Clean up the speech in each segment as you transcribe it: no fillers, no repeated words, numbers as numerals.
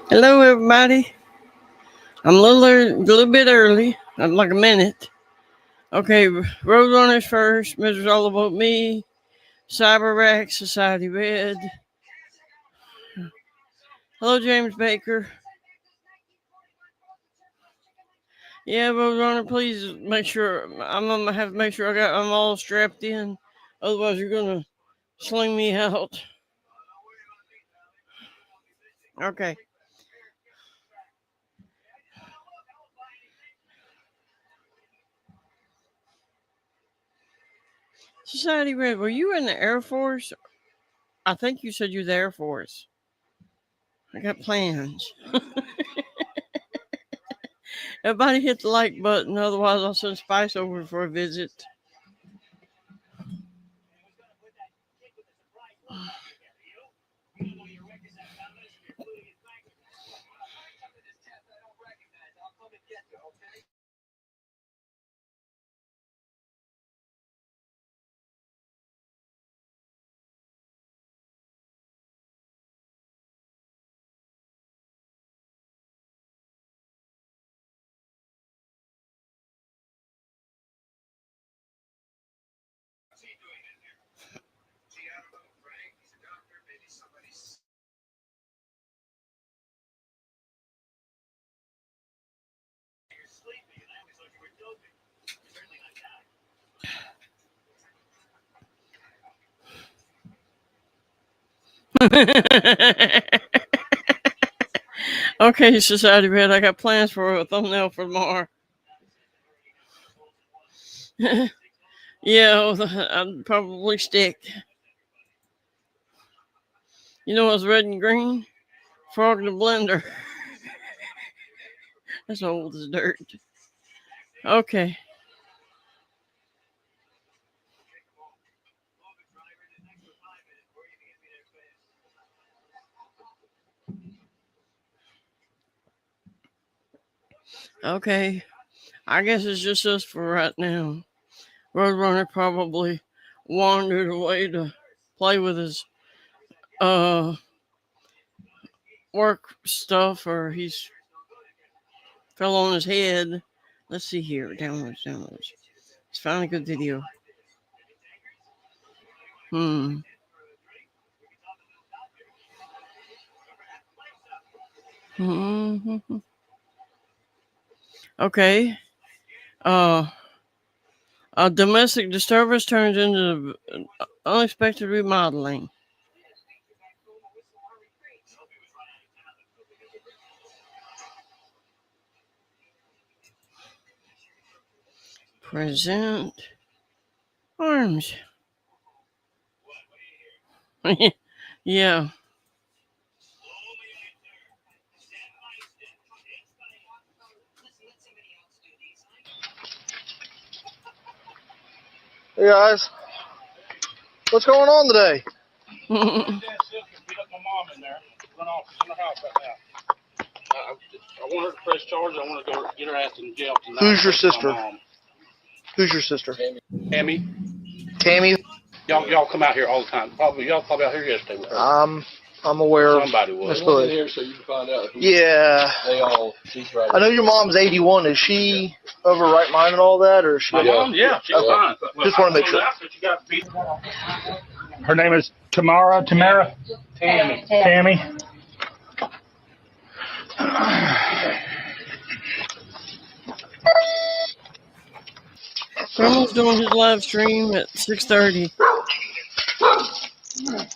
Hello, everybody. I'm a little bit early. I'm like a minute. Okay, Roadrunners first. Mrs. All About Me. Cyber Rack Society Red. Hello, James Baker. Yeah, Roadrunner, please make sure I'm gonna have to make sure I'm all strapped in. Otherwise, you're gonna sling me out. Okay. Society Red, were you in the Air Force? I think you said you're the Air Force. I got plans. Everybody hit the like button, otherwise I'll send Spice over for a visit. Okay, Society Red, I got plans for a thumbnail for tomorrow. Yeah, I'd probably stick. You know what's red and green? Frog in the blender. That's old as dirt. Okay. Okay. I guess it's just us for right now. Roadrunner probably wandered away to play with his uh work stuff, or he's fell on his head. Let's see here. Downloads. Let's find a good video. Hmm. Mm-hmm. Okay. Uh, a domestic disturbance turns into unexpected remodeling. Present arms. Yeah. Hey guys, what's going on today? I want her to press charge. I want to go get her ass in jail tonight. Who's your sister? Who's your sister? Tammy. Tammy. Y'all come out here all the time. Y'all probably out here yesterday with her. I'm aware of. Somebody was. Here so you can find out. Yeah. She's right. I know your mom's 81. Is she of her right mind and all that, or is she? My mom, yeah, she's fine. Just want to make sure. Her name is Tamara. Tammy. Grandma's doing his live stream at 6:30.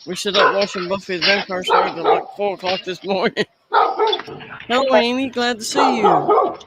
We set up watching Buffy the Vampire Slayer at like 4 o'clock this morning. Hello, Amy. Glad to see you.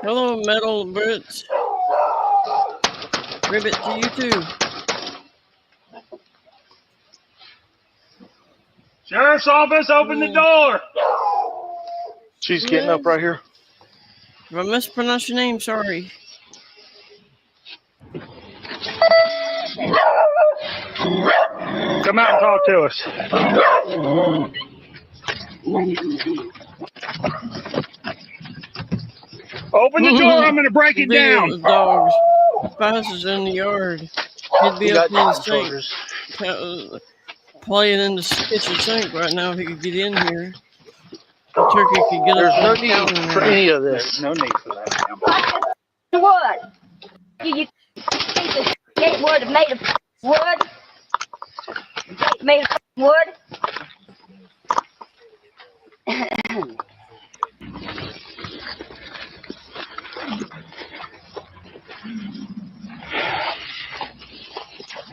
Hello, Metal Brits. Ribbit to you too. See, Sheriff's office, open the door. She's getting up right here. If I mispronounced your name, sorry. Come out and talk to us. Open the door. I'm going to break it Video down. of the dogs. Spice in the yard. He'd be He up got in the dog sink, chargers. playing in the kitchen sink right now if he could get in here. The turkey could get There's up no on the need counter for now. any of There's this. no need for that, ma'am. Wood. You think this skate wood is made of wood? Made of wood?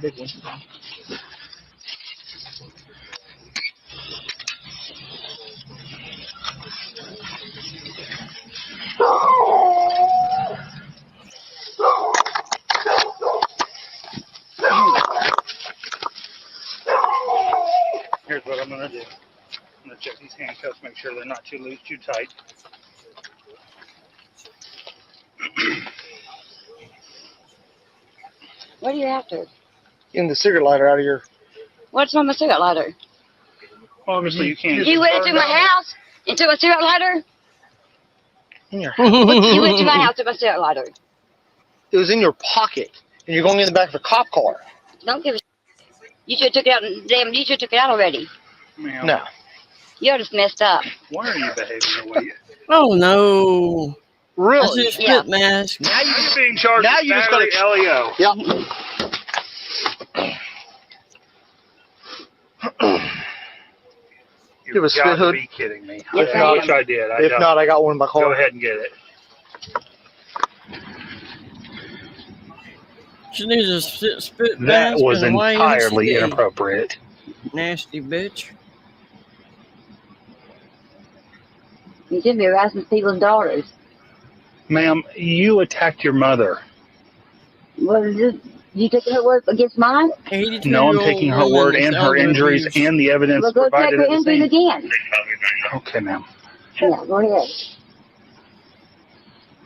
Big one. Here's what I'm going to do. I'm going to check these handcuffs, make sure they're not too loose, too tight. What are you after? Getting the cigarette lighter out of your. What's on my cigarette lighter? Obviously, you can't. You went into my house and took my cigarette lighter? In your. You went to my house with my cigarette lighter. It was in your pocket, and you're going in the back of a cop car. Don't give a You should have took it out. Damn, you should have took it out already. Ma'am, No. You're just messed up. why are you behaving the way you... Oh no. That's Really? his Yeah. spit mask. Now you're being charged Now with you just battery gotta- LEO. Yep. Give a You've spit got to hood. be kidding me. Yes, I I wish I did. I If don't. not, I got one in my car. Go ahead and get it. She needs a spit That mask was and a entirely YMCA. inappropriate. Nasty bitch. You should be harassing people's daughters. Ma'am, you attacked your mother. What is it? You took her word against mine? 82 No, I'm taking her word and her injuries and the evidence Well, go check provided her at the injuries scene. again. Okay, ma'am. Yeah, go ahead.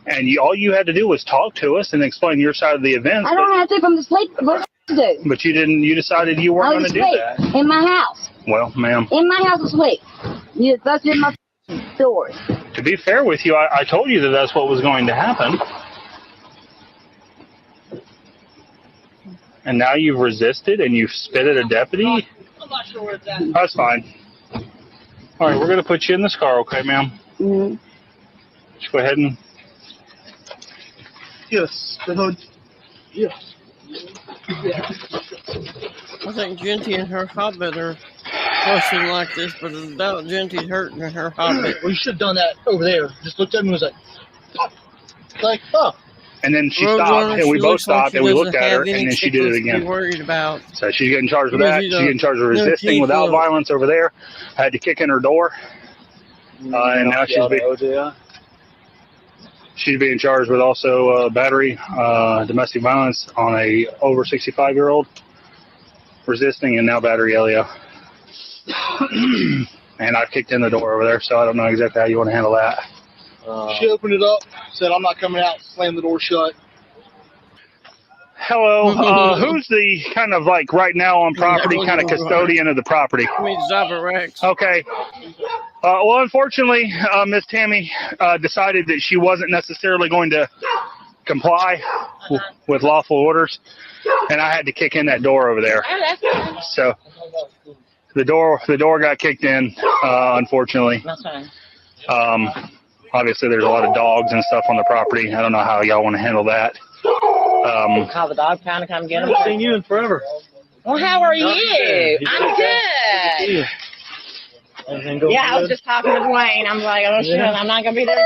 And all you had to do was talk to us and explain your side of the events. I don't have to from the sleep. What to do? But you didn't. You decided you weren't I going was to do asleep that. in my house. Well, ma'am, In my house asleep. You just busted in my doors. to be fair with you, I told you that that's what was going to happen. And now you've resisted and you've spit at a deputy? I'm not sure where it's at. That's fine. All right, we're going to put you in this car, okay, ma'am? Mm-hmm. Just go ahead and... Yes, the hood. Yes. I think Genty and her hobbit are fussing like this, but I doubt Genty's hurting her hobbit. Well, you should have done that over there. Just looked at me and was like, like, oh. And then she Roadrunner, stopped, and we she both looks like stopped, she and we doesn't looked at have her, any and then she did it tickles to be again. worried about. So she's getting charged with Because that. you She's don't- getting charged with no resisting teeth without will- violence over there. I had to kick in her door. And now she's being charged with also battery, domestic violence on a over 65-year-old, resisting, and now battery LEO. And I've kicked in the door over there, so I don't know exactly how you want to handle that. She opened it up, said, I'm not coming out, slammed the door shut. Hello, who's the kind of like right now on property kind of custodian of the property? I mean, Zabba Rex. Okay. Well, unfortunately, Miss Tammy decided that she wasn't necessarily going to comply with lawful orders, and I had to kick in that door over there. So the door got kicked in, unfortunately. That's fine. Obviously, there's a lot of dogs and stuff on the property. I don't know how y'all want to handle that. Call the dog pound to come get him. I haven't seen you in forever. Well, how are you? I'm good. Everything going Yeah, I was good? just talking to Dwayne. I'm like, oh shit, I'm not gonna be there to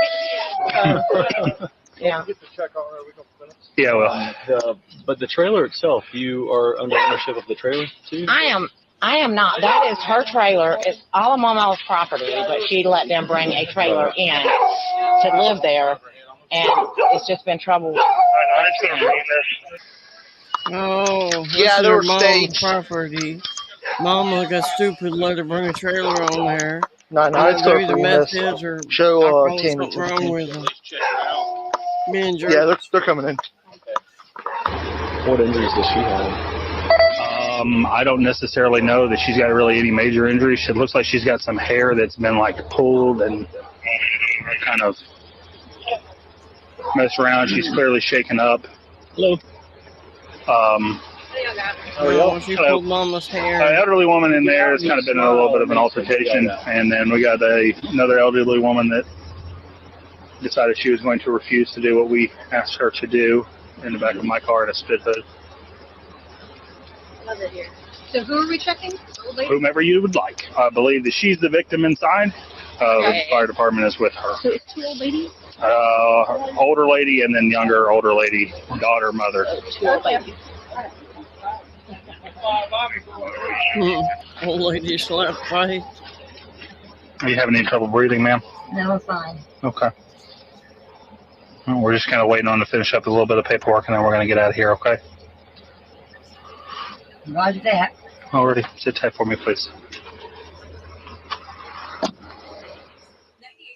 get you. Yeah. Get the check on her. We don't finish. Yeah, well, But the trailer itself, you are under ownership of the trailer too? I am not. That is her trailer. It's all of Mama's property, but she let them bring a trailer in to live there, and it's just been trouble. Oh, this Yeah, is they her were mom's staged. property. Mama got stupid, let her bring a trailer on there. No, And it's they're cool either for you, meth miss. heads or Show alcohol, Tammy something wrong with them. Being jerks. Yeah, they're coming in. What injuries does she have? I don't necessarily know that she's got really any major injuries. It looks like she's got some hair that's been like pulled and kind of messed around. She's clearly shaken up. Hello. Well, she Hello. pulled Mama's hair. An elderly woman in there has kind of been in a little bit of an altercation, and then we got another elderly woman that decided she was going to refuse to do what we asked her to do in the back of my car in a spit hood. Love it here. So who are we checking? Old lady? Whomever you would like. I believe that she's the victim inside. The fire department is with her. So it's 2 old ladies? Older lady and then older lady, daughter, mother. 2 old ladies. Old lady slap fight. Are you having any trouble breathing, ma'am? No, I'm fine. Okay. Well, we're just kind of waiting on to finish up a little bit of paperwork, and then we're going to get out of here, okay? Roger that. Alrighty. Sit tight for me, please.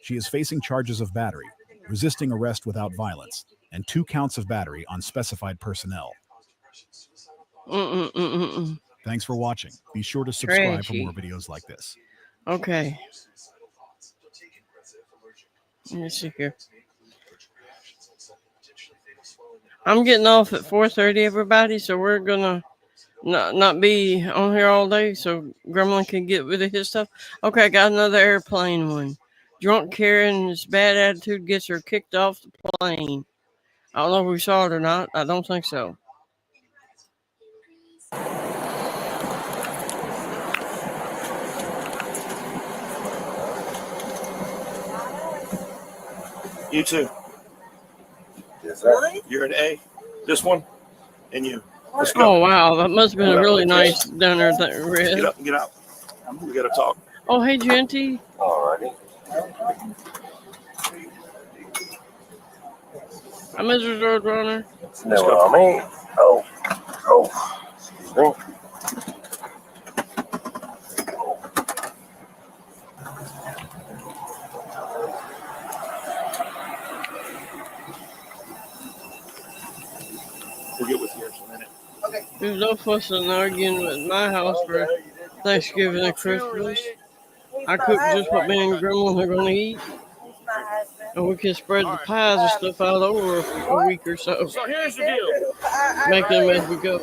She is facing charges of battery, resisting arrest without violence, and 2 counts of battery on specified personnel. Thanks for watching. Be sure to subscribe for more videos like this. Okay. Let me see here. I'm getting off at 4:30, everybody, so we're gonna not be on here all day so Gremlin can get rid of his stuff. Okay, I got another airplane one. Drunk Karen's bad attitude gets her kicked off the plane. I don't know if we saw it or not. I don't think so. You too. Yes, sir. You're an A. This one, and you. Let's go. Oh wow, that must have been a really nice dinner. Red. Get up and get out. We gotta talk. Oh hey, Genty. Alrighty. I'm Mrs. Roadrunner. Know what I mean? Oh. Excuse me. We'll get with you in a minute. Okay. There's no fussing and arguing at my house for Thanksgiving and Christmas. I cook just what me and Grandma are going to eat. And we can spread the pies and stuff out over a week or so. So here's the deal. Make them as we go.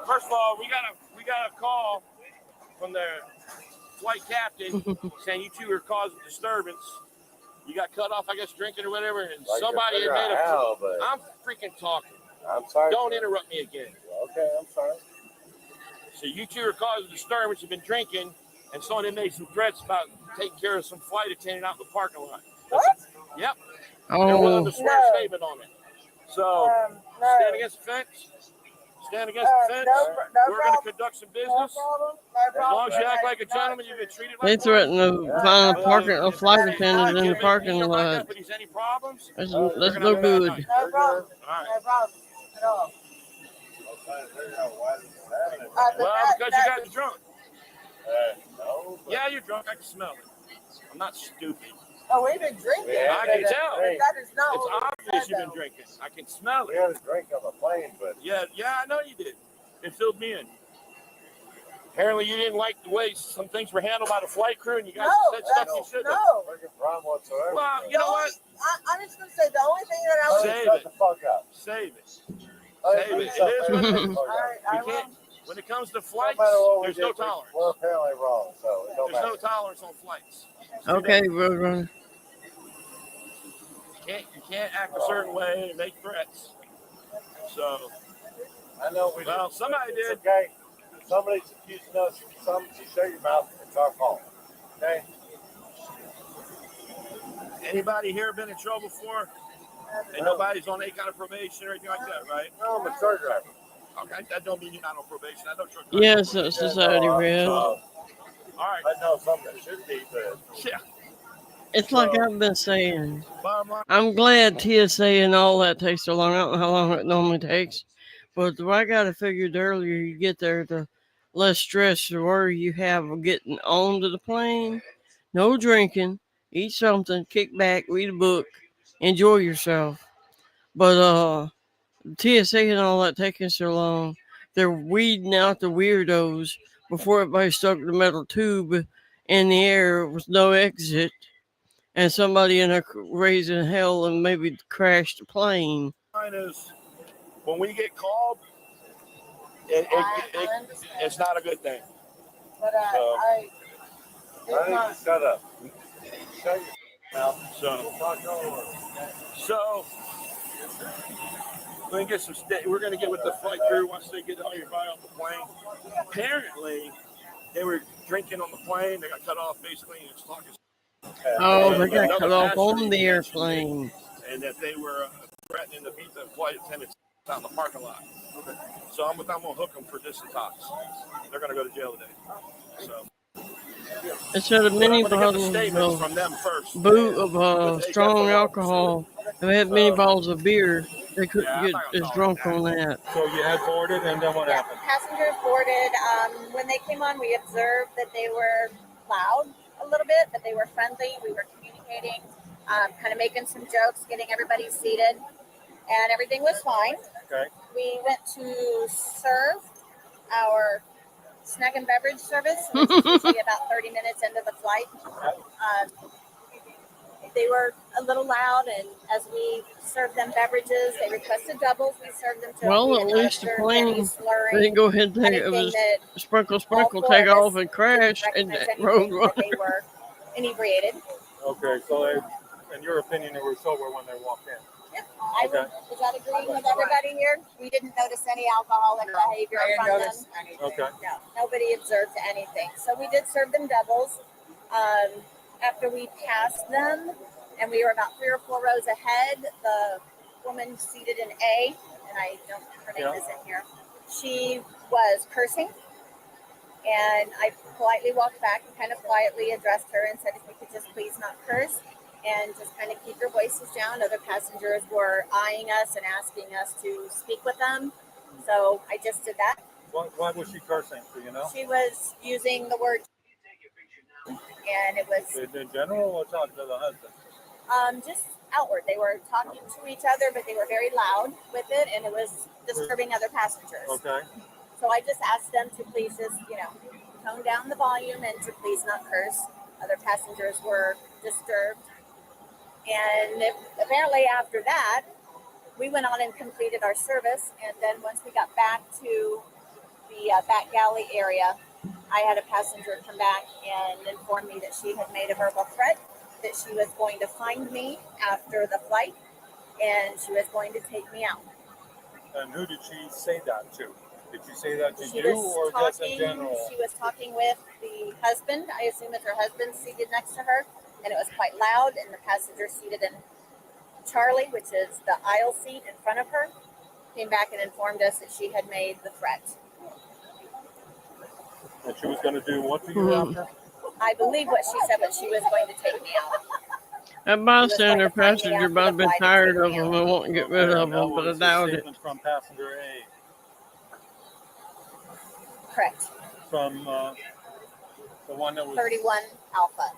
First of all, we got a call from the flight captain saying you two are causing disturbance. You got cut off, I guess, drinking or whatever, and like somebody had made a. I'm freaking talking. I'm sorry. Don't interrupt me again. Okay, I'm sorry. So you two are causing disturbance. You've been drinking, and someone had made some threats about taking care of some flight attendant out in the parking lot. What? Yep. Oh. They're willing to swear a statement on it. So stand against the fence. Stand against the fence. We're going to conduct some business. As long as you act like a gentleman, you get treated like They threatened to find a flight attendant in the parking lot. Any problems? That's no good. No problem. All right. No problem at all. Well, because you got drunk. No. Yeah, you're drunk. I can smell it. I'm not stupid. Oh, we've been drinking. Yeah, I can tell. That is not It's obvious you've been drinking. I can smell We it. had a drink on the plane, but Yeah, I know you did. It filled me in. Apparently, you didn't like the way some things were handled by the flight crew, and you guys said stuff you shouldn't have. no problem whatsoever. Well, you know what? I'm just gonna say the only thing that I would Save shut it. the fuck up. Save it. Save It is what it is. All right, I You can't. When it comes to No flights, matter what we there's did, no tolerance. We're apparently wrong, so it don't There's no matter. tolerance on flights. Okay, Roadrunner. You can't act a certain way and make threats. So, I know we well, did. somebody It's did. okay. Somebody's accusing us. You shut your mouth. It's our fault. Okay. Anybody here been in trouble before? And nobody's on any kind of probation or anything like that, right? No, I'm a truck driver. Okay, that don't mean you're not on probation. I know truck Yes, Society Red. All right. I know something that should be, but Yeah. It's like I've been saying. Bottom line. I'm glad TSA and all that takes so long. I don't know how long it normally takes. But the way I got it figured earlier, you get there, the less stress or worry you have of getting onto the plane. No drinking, eat something, kick back, read a book, enjoy yourself. But TSA and all that taking so long, they're weeding out the weirdos before everybody stuck the metal tube in the air with no exit, and somebody in there raising hell and maybe crashed the plane. Mine is when we get called, it's not a good thing. But So, I need to shut up. Shut your mouth. So we're gonna get we're gonna get with the flight crew once they get all your body off the plane. Apparently, they were drinking on the plane. They got cut off basically, and it's talking. Oh, they got Another cut off passenger on the even mentioned airplane. and that they were threatening to beat the flight attendants out in the parking lot. So I'm gonna hook them for disintox. They're gonna go to jail today. So Instead of but many I'm gonna get the bottles statements of from them first. strong alcohol, if they had many bottles of beer, they couldn't Yeah, I'm get not gonna as tolerate drunk on that. So you had boarded, and then what happened? passengers boarded. When they came on, we observed that they were loud a little bit, but they were friendly. We were communicating, kind of making some jokes, getting everybody seated, and everything was fine. Okay. We went to serve our snack and beverage service, which is usually about 30 minutes into the flight. They were a little loud, and as we served them beverages, they requested doubles. We served them to Well, we at had not least the observed any plane slurring, didn't go ahead and take it. anything Was that sprinkle, all sprinkle, four take of us off and didn't crash and recognize that road anything that they runner. were inebriated. Okay, so in your opinion, they were sober when they walked in. Yep. I would, is that agreeing with everybody here? We didn't notice any alcoholic behavior from them. Okay. No, nobody observed anything. So we did serve them doubles. After we passed them, and we were about 3 or 4 rows ahead, the woman seated in A, and I don't, her name isn't here. She was cursing, and I politely walked back and kind of quietly addressed her and said, if you could just please not curse and just kind of keep your voices down. Other passengers were eyeing us and asking us to speak with them. So I just did that. Why was she cursing? Do you know? She was using the word, and it was In general, or talking to the husband? just outward. They were talking to each other, but they were very loud with it, and it was disturbing other passengers. Okay. So I just asked them to please just, tone down the volume and to please not curse. Other passengers were disturbed. And apparently after that, we went on and completed our service. And then once we got back to the back galley area, I had a passenger come back and inform me that she had made a verbal threat, that she was going to find me after the flight, and she was going to take me out. And who did she say that to? Did she say that to She you, was or just in general? She was talking with the husband. I assume it's her husband seated next to her, and it was quite loud. And the passenger seated in Charlie, which is the aisle seat in front of her, came back and informed us that she had made the threat. And she was going to do what to you after? I believe what she said, but she was going to take me out. That bystander passenger might have been tired of them and won't get rid of them, but I doubt it. From passenger A. Correct. From the one that was 31 Alpha.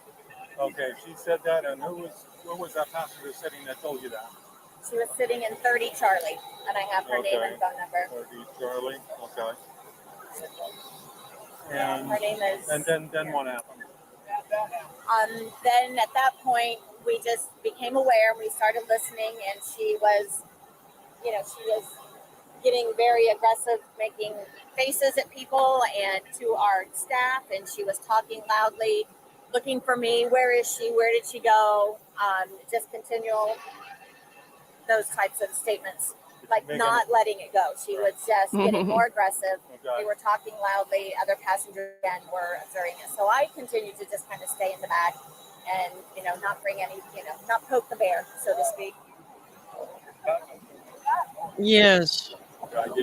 Okay, she said that, and where was that passenger sitting that told you that? She was sitting in 30 Charlie, and I have her name and phone number. 30 Charlie, okay. And her name is. And then what happened? Then at that point, we just became aware and we started listening, and she was getting very aggressive, making faces at people and to our staff, and she was talking loudly, looking for me. Where is she? Where did she go? Just continual those types of statements, like not letting it go. She was just getting more aggressive. Okay. They were talking loudly. Other passengers again were observing it. So I continued to just kind of stay in the back and, not bring any, not poke the bear, so to speak. Yes.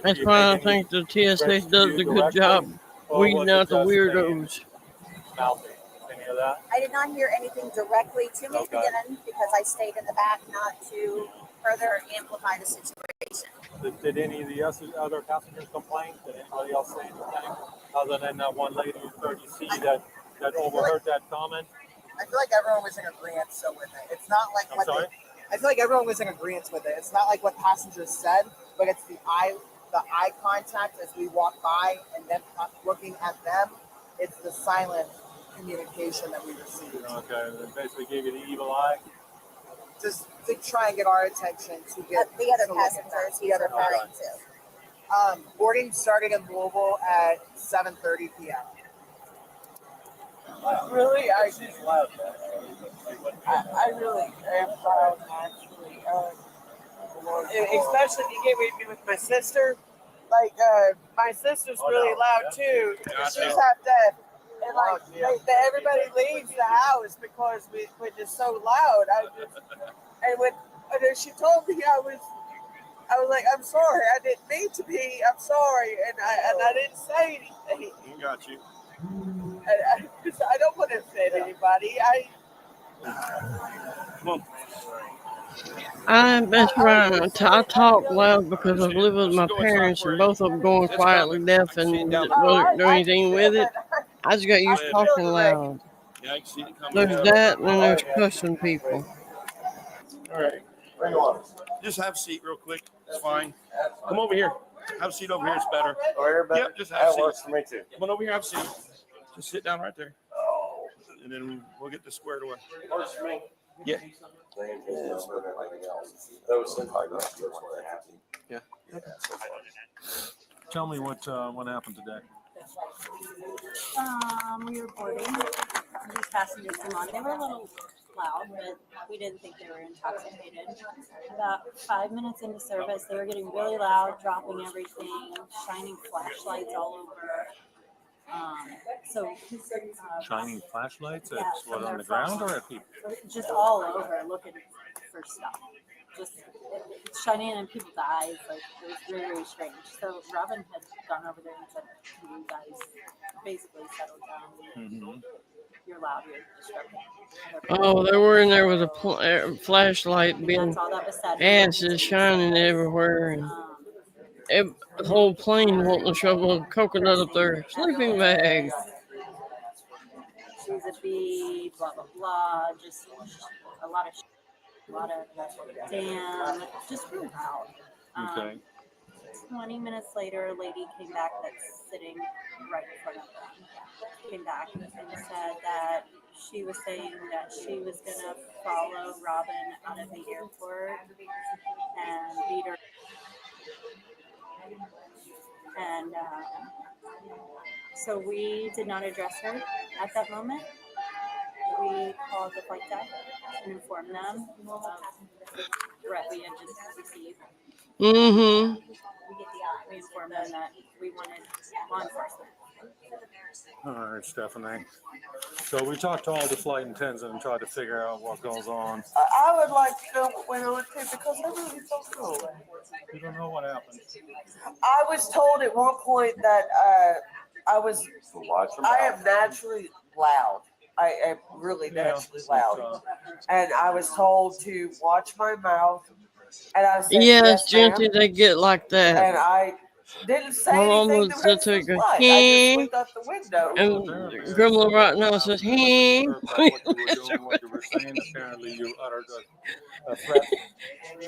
That's why I think the TSA does a good job weeding out the weirdos. Any of that? I did not hear anything directly to me again because I stayed in the back not to further amplify the situation. Did any of the other passengers complain? Did anybody else say anything? other than that one lady in 30C that overheard that comment? I feel like everyone was in agreement still with it. It's not like I'm sorry? I feel like everyone was in agreement with it. It's not like what passengers said, but it's the eye contact as we walk by and then looking at them. It's the silent communication that we received. Okay, they basically gave you the evil eye. Just to try and get our attention to get The other passengers, the other referring passengers. to. Boarding started in Louisville at 7:30 p.m. Really, I really am proud, actually. Especially if you get with me with my sister. Like, my sister's really loud too. She's half deaf. And like, everybody leaves the house because we're just so loud. And when she told me, I was like, I'm sorry, I didn't mean to be. I'm sorry, and I didn't say anything. I got you. I don't want to offend anybody. That's right. I talk loud because I live with my parents and both of them going quietly deaf and won't do anything with it. I just got used to talking loud. Yeah, I can see it coming. There's that and there's cussing people. All right. Bring on. Just have a seat real quick. It's fine. Come over here. Have a seat over here. It's better. Yep, just have a seat. That works for me too. Come on over here. Have a seat. Just sit down right there. And then we'll get this squared away. Works for me. Yeah. Yeah. Tell me what happened today. We were boarding. These passengers came on. They were a little loud, but we didn't think they were intoxicated. About 5 minutes into service, they were getting really loud, dropping everything, shining flashlights all over. Shining flashlights at from on their the ground phone. or at people? Just all over, looking for stuff. Just shining in people's eyes. Like, it was very, very strange. So Robin had gone over there and said, "Can you guys basically settle down? Mm-hmm. You're loud. You're disrupting." Oh, they were in there with a flashlight, being That's all that was said. asses shining everywhere, and the whole plane wanting to shove a coconut up their sleeping bag. She's a bee, blah, blah, blah. Just a lot of damn, just real loud. Okay. 20 minutes later, a lady came back that's sitting right in front of them. Came back and said that she was saying that she was going to follow Robin out of the airport and beat her. And so we did not address her at that moment. We called the flight deck and informed them of the threat we had just received. Mm-hmm. We informed them that we wanted law enforcement. All right, Stephanie. So we talked to all the flight attendants and tried to figure out what goes on. I would like to know what went on too, because I really don't know. You don't know what happened. I was told at one point that I am naturally loud. I am really naturally loud. And I was told to watch my mouth. And I said, Yes, ma'am. Genty, they get like that. And I didn't say My mom anything would the still rest of take the a flight. I hey, just looked out the window. and Grandma right now says, hey. What you were doing, what you were saying, apparently you uttered a threat.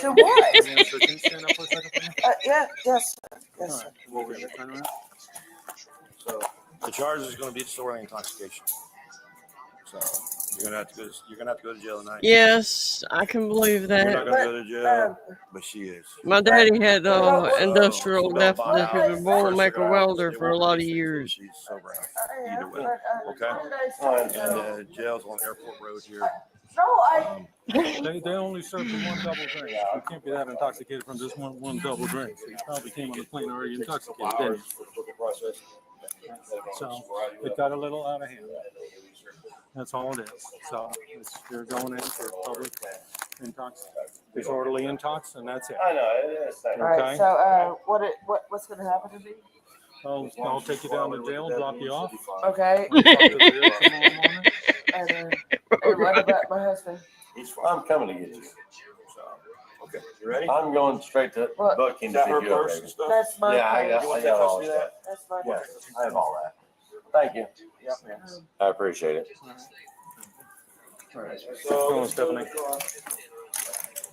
To what? Can you stand up for a second? Yes, sir. Yes, sir. Well, we're gonna turn around. So the charge is going to be disorderly intoxication. So you're gonna have to go to jail tonight. Yes, I can believe You're that. not gonna go to jail, but she is. My daddy had industrial death. He was a First boilermaker welder it for a won't lot be of years. She's sober enough. Either way, okay. And jail's on Airport Road here. They only served you one double drink. You can't be that intoxicated from just one double drink. So you probably came on the plane already intoxicated, didn't you? So it got a little out of hand. That's all it is. So you're going in for public disorderly intox, and that's it. I know. It's All right. So what's going to happen to me? I'll take you down to jail, drop you off. Okay. And what about my husband? I'm coming to get you. Okay, you ready? I'm going straight to What? booking Is to that pick her you up, purse baby. and stuff? That's my Yeah, I purse. got all that stuff. That's my Yeah, purse. I have all that. Thank you. Yep. I appreciate it. All right. Come on, Stephanie.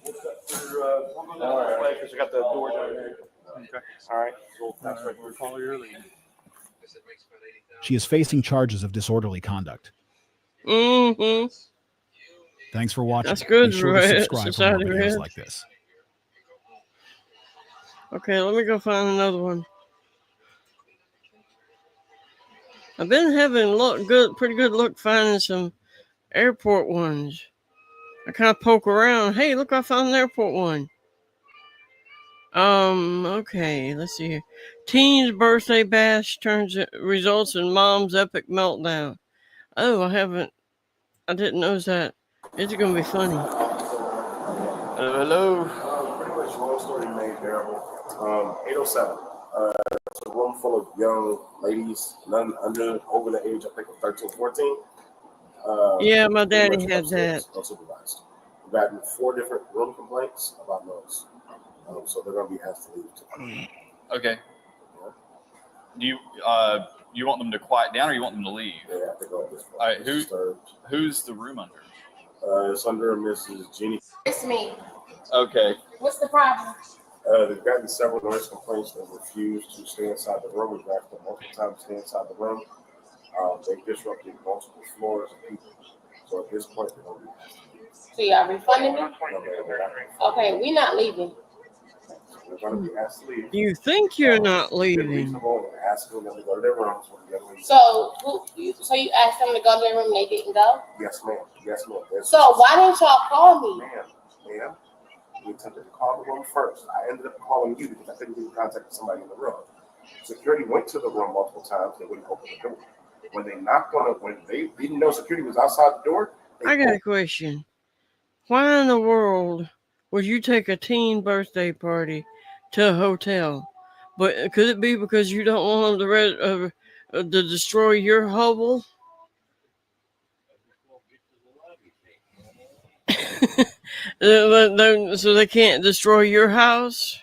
We'll go this way because we got the door down there. Okay. All right. Cool. That's right. We'll follow your lead. She is facing charges of disorderly conduct. Mm-hmm. Thanks for watching. That's good, Be sure to Red. subscribe for more Society videos Red. like this. Okay, let me go find another one. I've been having pretty good luck finding some airport ones. I kind of poke around. Hey, look, I found an airport one. Okay, let's see here. Teen's birthday bash results in mom's epic meltdown. Oh, I didn't notice that. It's gonna be funny. Hello. Pretty much long story made bearable. 807. It's a room full of young ladies, none over the age, I think, of 13, 14. Yeah, my pretty daddy much had upstairs, that. unsupervised. We've gotten 4 different room complaints about those. So they're going to be asked to leave tonight. Okay. Do you want them to quiet down or you want them to leave? They have to go at this point. All right. Who's the room under? It's under Mrs. Jeannie. It's me. Okay. What's the problem? They've gotten several noise complaints that refuse to stay inside the room. We've asked them multiple times to stay inside the room. They've disrupted multiple floors of people. So at this point, they're going to be asked to leave. So y'all refunding me? No, they're not. Okay, we're not leaving. They're going to be asked to leave. You think you're not They're leaving? reasonable and ask them to go to their rooms when they leave. So you asked them to go to their room and they didn't go? Yes, ma'am. Yes, ma'am. So why didn't y'all call me? Ma'am, we attempted to call the room first. I ended up calling you because I couldn't get in contact with somebody in the room. Security went to the room multiple times. They wouldn't open the door. When they knocked on it, when they didn't know security was outside the door, I got a question. Why in the world would you take a teen birthday party to a hotel? But could it be because you don't want them to destroy your hovel? So they can't destroy your house?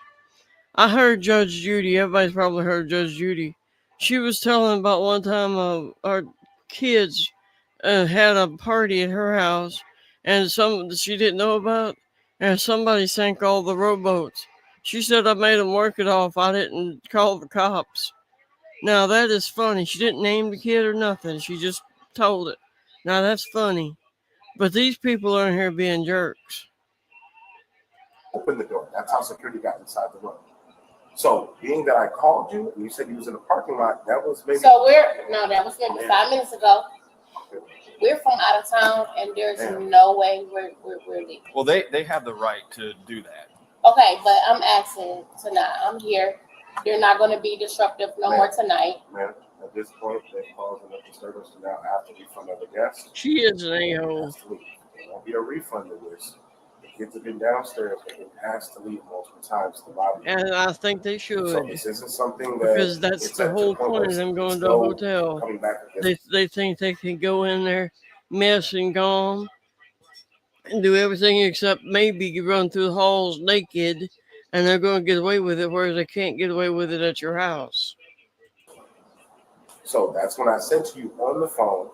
I heard Judge Judy. Everybody's probably heard Judge Judy. She was telling about one time our kids had a party at her house, and some she didn't know about, and somebody sank all the rowboats. She said I made them work it off. I didn't call the cops. Now that is funny. She didn't name the kid or nothing. She just told it. Now that's funny. But these people are in here being jerks. open the door. That's how security got inside the room. So, being that I called you and you said you was in the parking lot, that was maybe. So that was maybe 5 minutes ago. We're from out of town, and there's no way we're leaving. Well, they have the right to do that. Okay, but I'm asking tonight. I'm here. They're not going to be disruptive no more tonight. Man, at this point, they've caused enough disturbance to now have to refund other guests. She is an a-hole. There won't be a refund of this. The kids have been downstairs. They've been asked to leave multiple times to lobby. And I think they should. So this isn't something that because that's the whole point of them going to a hotel. They think they can go in there, mess and gone, and do everything except maybe run through the halls naked, and they're going to get away with it, whereas they can't get away with it at your house. So that's when I said to you on the phone,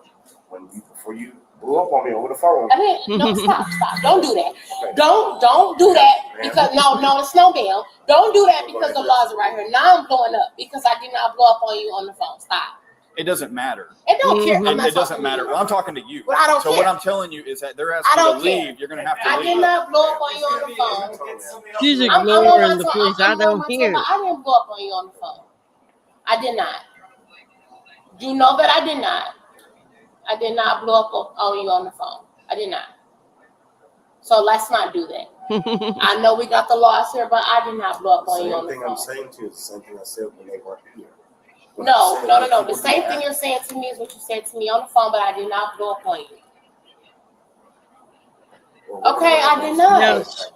before you blew up on me over the phone. I mean, no, stop. Don't do that. Okay. Don't do that because no, it's no deal. Don't do that because the laws are right here. Now I'm blowing up because I did not blow up on you on the phone. Stop. It doesn't matter. It don't care. It doesn't matter. Well, I'm talking to you. But I don't so care. What I'm telling you is that they're asking you to leave. You're going to have to leave. I did not blow up on you on the phone. She's ignoring the police. I don't hear. I didn't blow up on you on the phone. I did not. You know that I did not. I did not blow up on you on the phone. I did not. So let's not do that. I know we got the laws here, but I did not blow up on you on the phone. The same thing I'm saying to you is the same thing I said when they weren't here. No. The same thing you're saying to me is what you said to me on the phone, but I did not blow up on you. Okay, I did not. Yes.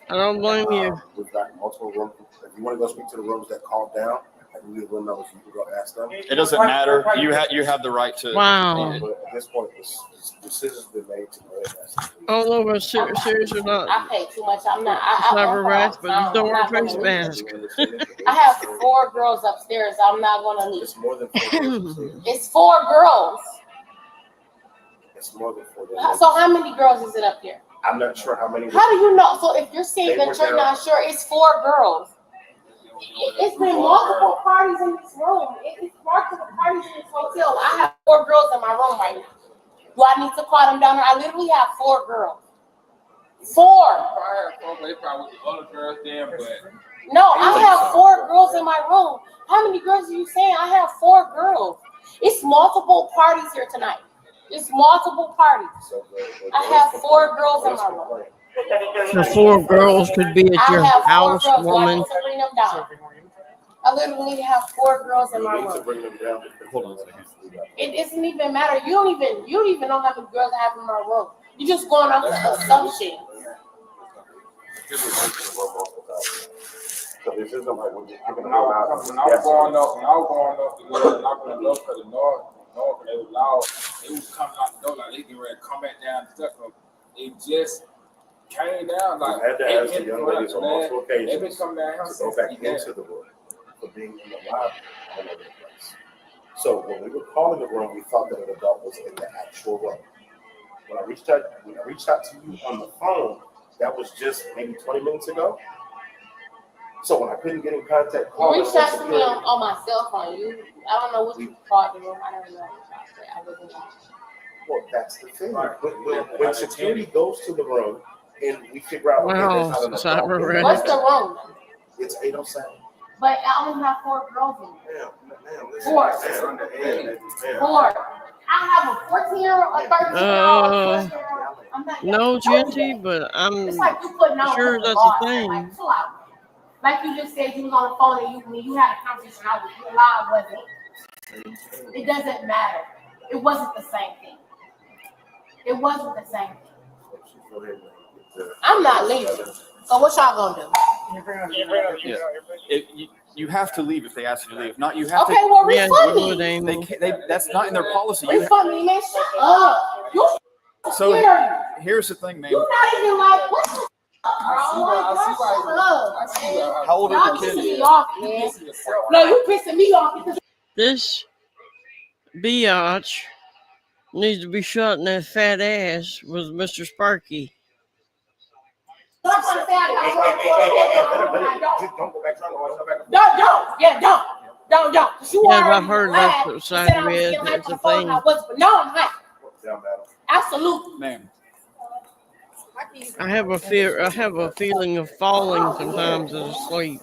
I don't blame you. We've got multiple rooms. If you want to go speak to the rooms that called down, I we will know. You can go ask them. It doesn't matter. You have the right to. Wow. But at this point, this decision's been made to go ahead and ask them. I don't know if it's serious or not. I pay too much. I'm not. Cyber rats, but you don't wear a face leave. mask. I have 4 girls upstairs. I'm not gonna leave. It's more than 4 girls. It's 4 girls. It's more than 4 girls. So how many girls is it up here? I'm not sure how many. How do you know? So if you're saying They that were you're there. not sure, it's 4 girls. It's been multiple parties in this room. It's multiple parties in this hotel. I have 4 girls in my room right now. Do I need to call them down here? I literally have 4 girls. 4. No, I have 4 girls in my room. How many girls are you saying? I have 4 girls. It's multiple parties here tonight. It's multiple parties. I have 4 girls in my room. The 4 girls could be at your I have 4 house, girls. woman. I need to bring them down. I literally have 4 girls in my room. Hold on a second. It doesn't even matter. You don't even know how many girls I have in my room. You're just going off of assumption. So this isn't like we're just giving When I was growing up, the girls knocking on the door because the noise, they was loud. They was coming out the door like they getting ready to come back down the steps. It just came down like. I had to ask the young ladies on multiple occasions They been coming down here to go back into the room for being in the lobby all over the place. So when we were calling the room, we thought that an adult was in the actual room. When I reached out to you on the phone, that was just maybe 20 minutes ago. So when I couldn't get in contact, You reached out to me on my cell phone. I don't know what you called the room. I don't know. I wasn't. Well, that's the thing. When security goes to the room and we figure out, okay, there's not an adult. What's the room? It's 807. But I only have 4 girls in there. 4. 4. I have a 14-year-old, a 13-year-old, a 14-year-old. No, Genty, but I'm It's like you putting on sure the that's law. a thing. Like, chill out. Like you just said, you was on the phone and you had a conversation. I was live, wasn't it? It doesn't matter. It wasn't the same thing. It wasn't the same thing. I'm not leaving. So what y'all gonna do? Yeah. You have to leave if they ask you to leave. If not, you have to. Okay, well, refund me. That's not in their policy. Refund me, man. Shut up. You So here's the thing, man. You're not even like, what the How old are the kids? No, you pissing me off because This biatch needs to be shot in that fat ass was Mr. Sparky. don't go back. Don't. You Yeah, already I've heard lied. that's You the said side I was red. getting hyped That's on a the phone. thing. I was, but no, I'm not. Absolutely. Ma'am. I have a feeling of falling sometimes as I sleep.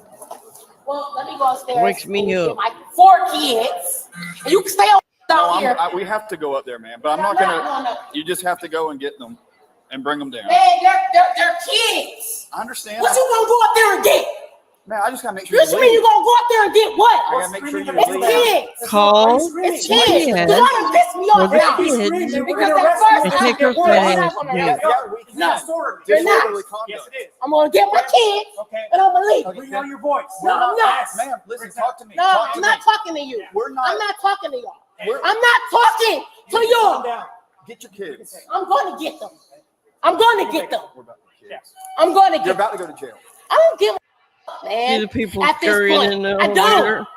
Well, let me go upstairs. Wakes me and up. get my 4 kids. And you can stay on down here. We have to go up there, man. But I'm not gonna. You just have to go and get them and bring them down. Man, they're kids. I understand. What you gonna go up there and get? Man, I just gotta make sure. What you mean you gonna go up there and get what? I gotta make sure you It's kids. Call It's kids. yes. Y'all done pissed me off For the now. kids. Because that And first take your fat ass to jail. No, you're not. Yes, it is. I'm gonna get my kids and I'm gonna leave. Bring on your voice. No, I'm not. Ma'am, listen, talk to me. No, Talk to I'm me. not talking to you. We're not. I'm not talking to y'all. We're- I'm not talking to you. Get your kids. I'm going to get them. I'm going to get them. We're about the kids. I'm going to You're get about them. to go to jail. I don't give a man. See the people at this scurrying point. in the I elevator. don't.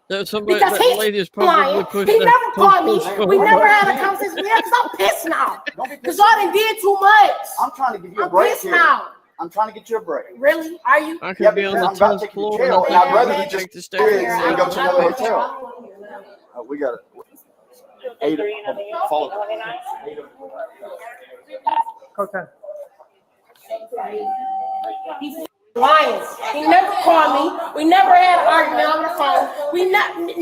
That somebody, Because that he's lady's probably lying. pushed He that never called me. push We over. never had a conversation. Because I'm pissed now. Because y'all done did too much. I'm trying to give you a I'm break pissed here. now. I'm trying to get you a break. Really? Are you? I could Yeah, be on because the I'm about to 10th take you to floor. jail, and I'd rather you just take the do it stairs. and go to another hotel. We got it. Follow. Okay. He's lying. He never called me. We never had an argument on the phone. None of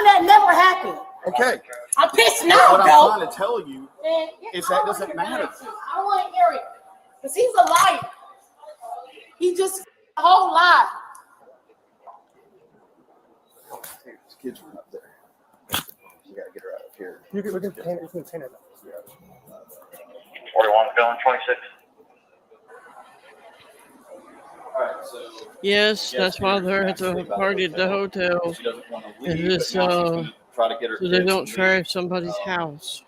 that never happened. Okay. I'm pissed now, What I'm though. trying to tell you Man, is that doesn't matter. I don't want to hear it. Because he's a liar. He just a whole lie. This kid's one up there. You gotta get her out of here. We can paint it. 41 going 26. All right, Yes, that's why they're at the party at the hotel. She doesn't want to Is leave, this, but now she's going to try to get her so they kids don't to trash leave. somebody's house.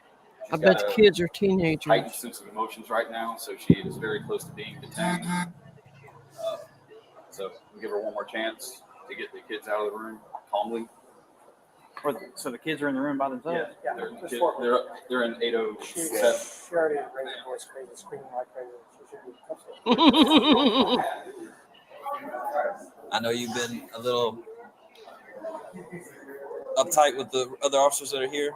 I She's bet got the a kids are heightened teenagers. sense of emotions right now, so she is very close to being detained. So we'll give her one more chance to get the kids out of the room calmly. So the kids are in the room by themselves? Yeah, they're in 807. She already raised her voice crazy, screaming like crazy. She should be I know you've been a little uptight with the other officers that are here.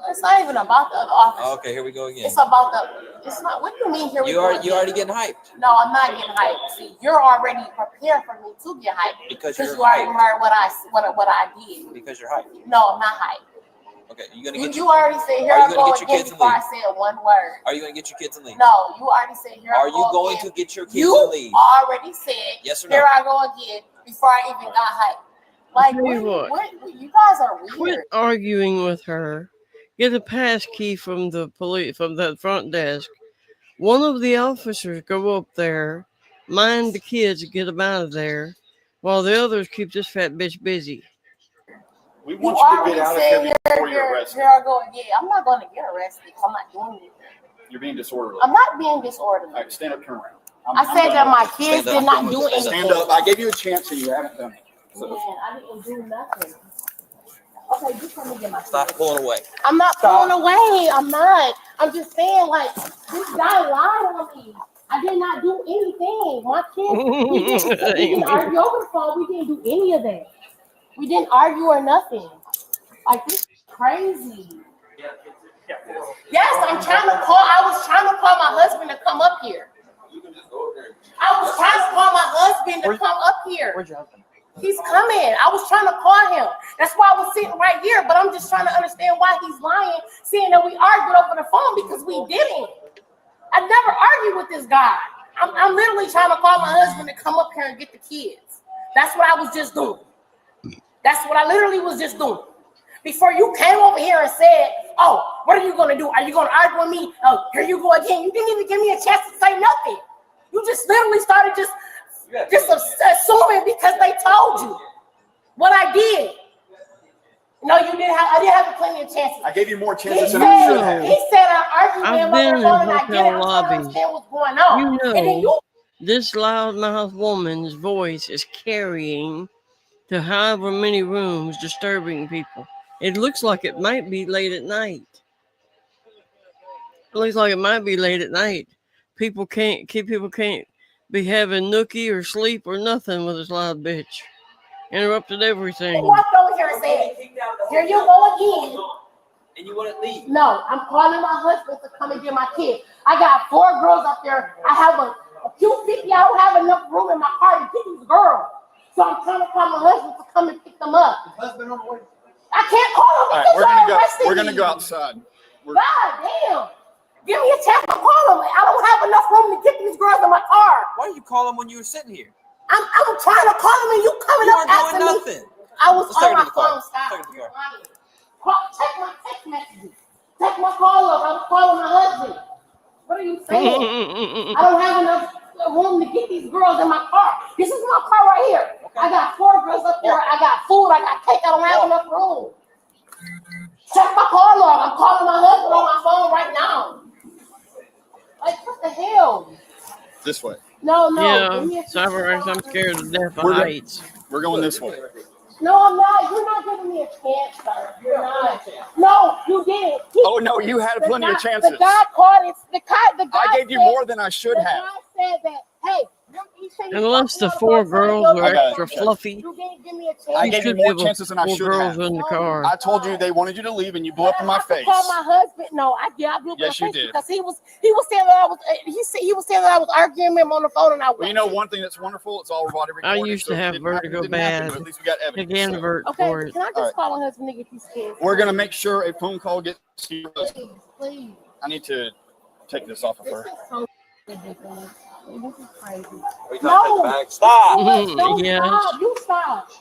It's not even about the other officers. Okay, here we go again. It's about it's not, what do you mean here we You go already again? getting hyped. No, I'm not getting hyped. See, you're already prepared for me to get hyped. Because you you're already hyped. heard what I did. Because you're hyped. No, I'm not hyped. Okay, you gonna get You already said here I go again before I said one word. Are you gonna get your kids and leave? No, you already said here I Are go you going again. to get your kids You and leave? already said Yes or no? here I go again before I even got hyped. Like, Tell you what. you guys are weird. Quit arguing with her. Get a pass key from the police, from the front desk. One of the officers go up there, mind the kids, and get them out of there, while the others keep this fat bitch busy. We You want you to already get out of said here before you're arrested. Here I go again. I'm not going to get arrested. I'm not doing it. You're being disorderly. I'm not being disorderly. All right, stand up, turn around. I said that my kids did not do anything. Stand up. I gave you a chance and you haven't done it. So. Man, I didn't do nothing. Okay, just let me get my Stop pulling away. I'm not pulling away. I'm not. I'm just saying, like, this guy lied on me. I did not do anything. My kids, we didn't argue over the phone. We didn't do any of that. We didn't argue or nothing. Like, this is crazy. Yes, I'm trying to call. I was trying to call my husband to come up here. I was trying to call my husband to come up here. Where's your husband? He's coming. I was trying to call him. That's why I was sitting right here. But I'm just trying to understand why he's lying, saying that we argued over the phone, because we didn't. I never argued with this guy. I'm literally trying to call my husband to come up here and get the kids. That's what I was just doing. That's what I literally was just doing. Before you came over here and said, oh, what are you going to do? Are you going to argue with me? Oh, here you go again. You didn't even give me a chance to say nothing. You just literally started just assuming because they told you what I did. No, you didn't have. I didn't have plenty of chances. I gave you more chances than I should have. He said I argued with him I've been in on the phone and I get it. hotel I'm trying to lobbies. understand what's going on. You And then know, this loudmouth woman's voice is carrying to however many rooms, disturbing people. It looks like it might be late at night. It looks like it might be late at night. People can't be having nookie or sleep or nothing with this loud bitch. Interrupted everything. He walked over here and said, here you go again. And you wouldn't leave. No, I'm calling my husband to come and get my kid. I got 4 girls up there. I have a Q50. I don't have enough room in my car to get these girls. So I'm trying to call my husband to come and pick them up. husband on the way. I can't call him All right, because y'all arrested we're gonna me. go outside. God damn. Give me a chance to call him. I don't have enough room to get these girls in my car. Why did you call him when you were sitting here? I'm trying to call him and you coming You up weren't doing asking me. nothing. I was Let's take on her my to the car. phone. Stop. Take her to the car. Check my text messages. Check my call up. I'm calling my husband. What are you saying? I don't have enough room to get these girls in my car. This is my car right here. Okay. I got 4 girls up there. I got food. I got cake. I don't have enough room. Check my call log. I'm calling my husband on my phone right now. Like, what the hell? This way. No. Yeah, CyberX, I'm scared to death of heights. We're going this way. No, I'm not. You're not giving me a chance, sir. You're not. No, you didn't. Oh no, you had plenty of chances. The guy called it. The guy I gave you more than I should have. The guy said that, hey, he said Unless the 4 girls were extra fluffy. you didn't give me a chance. I gave you more chances than I 4 should girls have. in the car. I told you they wanted you to leave, and you blew up in my face. Call my husband. No, I blew up in Yes, my you face did. because he was saying that I was. He was saying that I was arguing with him on the phone, and I was. Well, you know one thing that's wonderful? It's all body I recorded. used so to it have didn't happen, vertigo it didn't happen, bad. but at least we got evidence. Take Anvert for Okay, it. can I just call my husband to get these kids? We're gonna make sure a phone call gets to your husband. Please. I need to take this off of her. This is so ridiculous. This is crazy. Are you trying to take the bag? Stop. No, Yes. stop. You stop.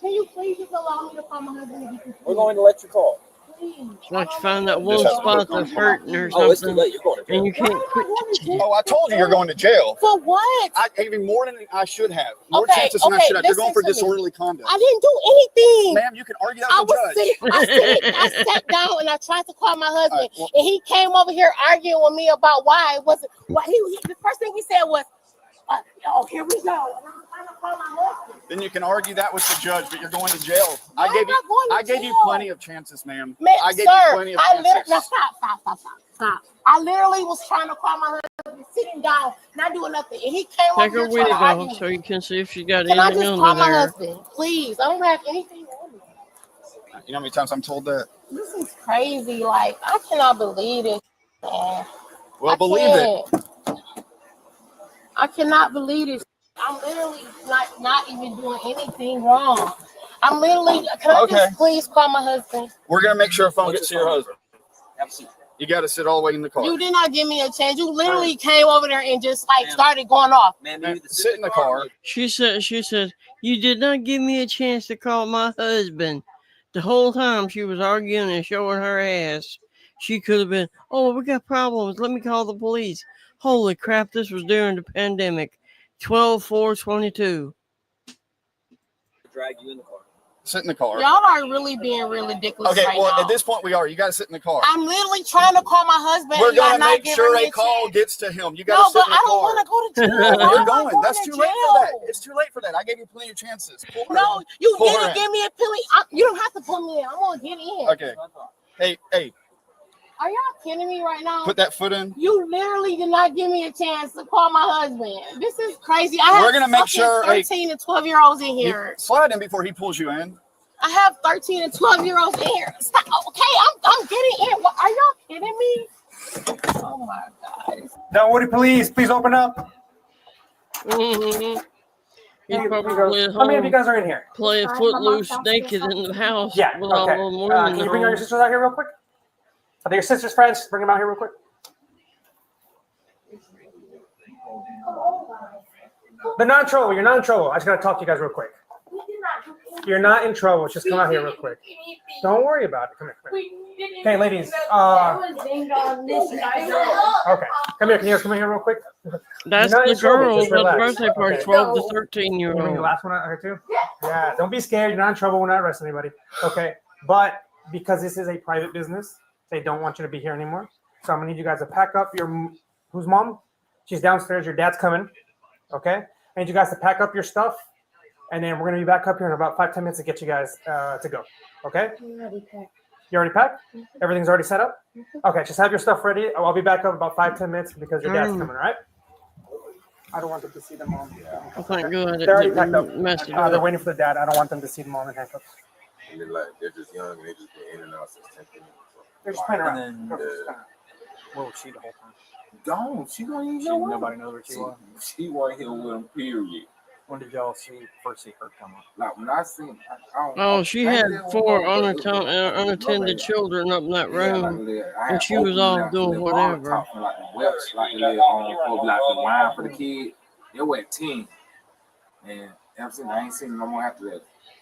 Can you please just allow me to call my husband and get these kids? We're going to let you call. It's like you find that one spot that's hurting or Oh, it's too something, late. You're going to and you can't quit touching it. Oh, I told you you're going to jail. For what? I gave you more than I should have. More Okay, chances than I okay, should have. You're going for listen to me. disorderly conduct. I didn't do anything. Ma'am, you can argue that with the judge. I sat down and I tried to call my husband, All right, well- and he came over here arguing with me about why it wasn't. Why the first thing he said was, "Oh, here we go." And I'm trying to call my husband. Then you can argue that with the judge, but you're going to jail. No, I'm not going to I gave you jail. plenty of chances, ma'am. Man, I gave sir, you plenty of I chances. literally, now stop. I literally was trying to call my husband, sitting down, not doing nothing, and he came Take over her here wig trying to argue. off so you can see if she got Can I anything just under call my there. husband, please? I don't have anything on me. You know how many times I'm told that? This is crazy. Like, I cannot believe it, man. Well, believe it. I cannot believe this. I'm literally not even doing anything wrong. I'm literally. Can I just please call my husband? We're going to make sure a phone gets to your husband. Have a seat. You got to sit all the way in the car. You did not give me a chance. You literally came over there and just started going off. Man, sit in the car. She said, you did not give me a chance to call my husband. The whole time she was arguing and showing her ass. She could have been, oh, we got problems. Let me call the police. Holy crap, this was during the pandemic. 12/4/22. Drag you in the car. Sit in the car. Y'all are really being really ridiculous Okay, right well, now. at this point we are. You got to sit in the car. I'm literally trying to call my husband. We're and y'all going to not make giving sure me a call chance. gets to him. You got No, to sit but in the I car. don't want to go to jail. Why You're am I going. That's to too late for that. jail? It's too late for that. I gave you plenty of chances. Pull her No, in. you Pull her didn't in. give me a penny. You don't have to put me in. I'm gonna get in. Okay. Hey, Are y'all kidding me right now? put that foot in. You literally did not give me a chance to call my husband. This is crazy. We're gonna make sure 13 and 12-year-olds in here. Slide in before he pulls you in. I have 13 and 12-year-olds in here. Stop. Okay, I'm getting in. What, are y'all kidding me? Oh my God. Downwoody, please open up. Mm-hmm. He's How probably at many of you home guys are in here? playing footloose naked in the house Yeah, with all okay. the women. Can you bring your sisters out here real quick? Are they your sisters' friends? Bring them out here real quick. They're not in trouble. You're not in trouble. I just got to talk to you guys real quick. You're not in trouble. Just come out here real quick. Don't worry about it. Come here. Okay, ladies. Okay. Come here. Can you guys come here real quick? That's You're not the in trouble. girls Just at the relax. birthday party, Okay. 12 to 13 year Can you bring the old. last one out here too? Yeah. Don't be scared. You're not in trouble. We're not arresting anybody. Okay. But because this is a private business, they don't want you to be here anymore. So I'm gonna need you guys to pack up your whose mom? She's downstairs. Your dad's coming. Okay. I need you guys to pack up your stuff, and then we're gonna be back up here in about 5-10 minutes to get you guys to go. Okay. You already packed? Everything's already set up? Okay, just have your stuff ready. I'll be back up about 5-10 minutes because your dad's coming, all right? I don't want them to see the mom. Oh, thank God. They're already packed up. Messed it They're up. waiting for the dad. I don't want them to see the mom in handcuffs. And they're just young and they just been in and out since 10 minutes. They're just playing around. And then, where was she the whole time? Gone. She don't even know. Nobody knows where she was. She wasn't here with him, period. When did y'all first see her come up? Like when I seen, Oh, she had 4 unattended children up in that room, and she was off doing whatever. Like the Welch, like the little on like the wine for the kid. They were at 10, and I'm saying I ain't seen no more after that.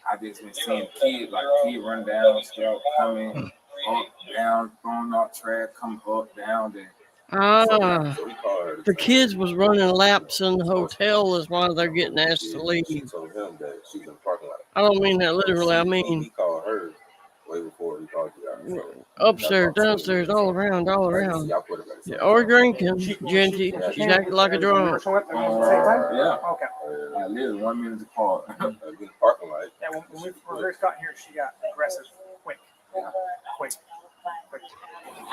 I just been seeing kids like kid run down, start coming up, down, throwing out trash, come up, down, then. The kids was running laps in the hotel is why they're getting asked to leave. She told him that she was in the parking lot. I don't mean that literally. I mean He called her way before he called you out. upstairs, downstairs, all around. Yeah, or drinking. Genty. She's acting like a drunk. Yeah. Okay. I live 1 minute apart. In the parking lot. Yeah, when we first got here, she got aggressive. Quick.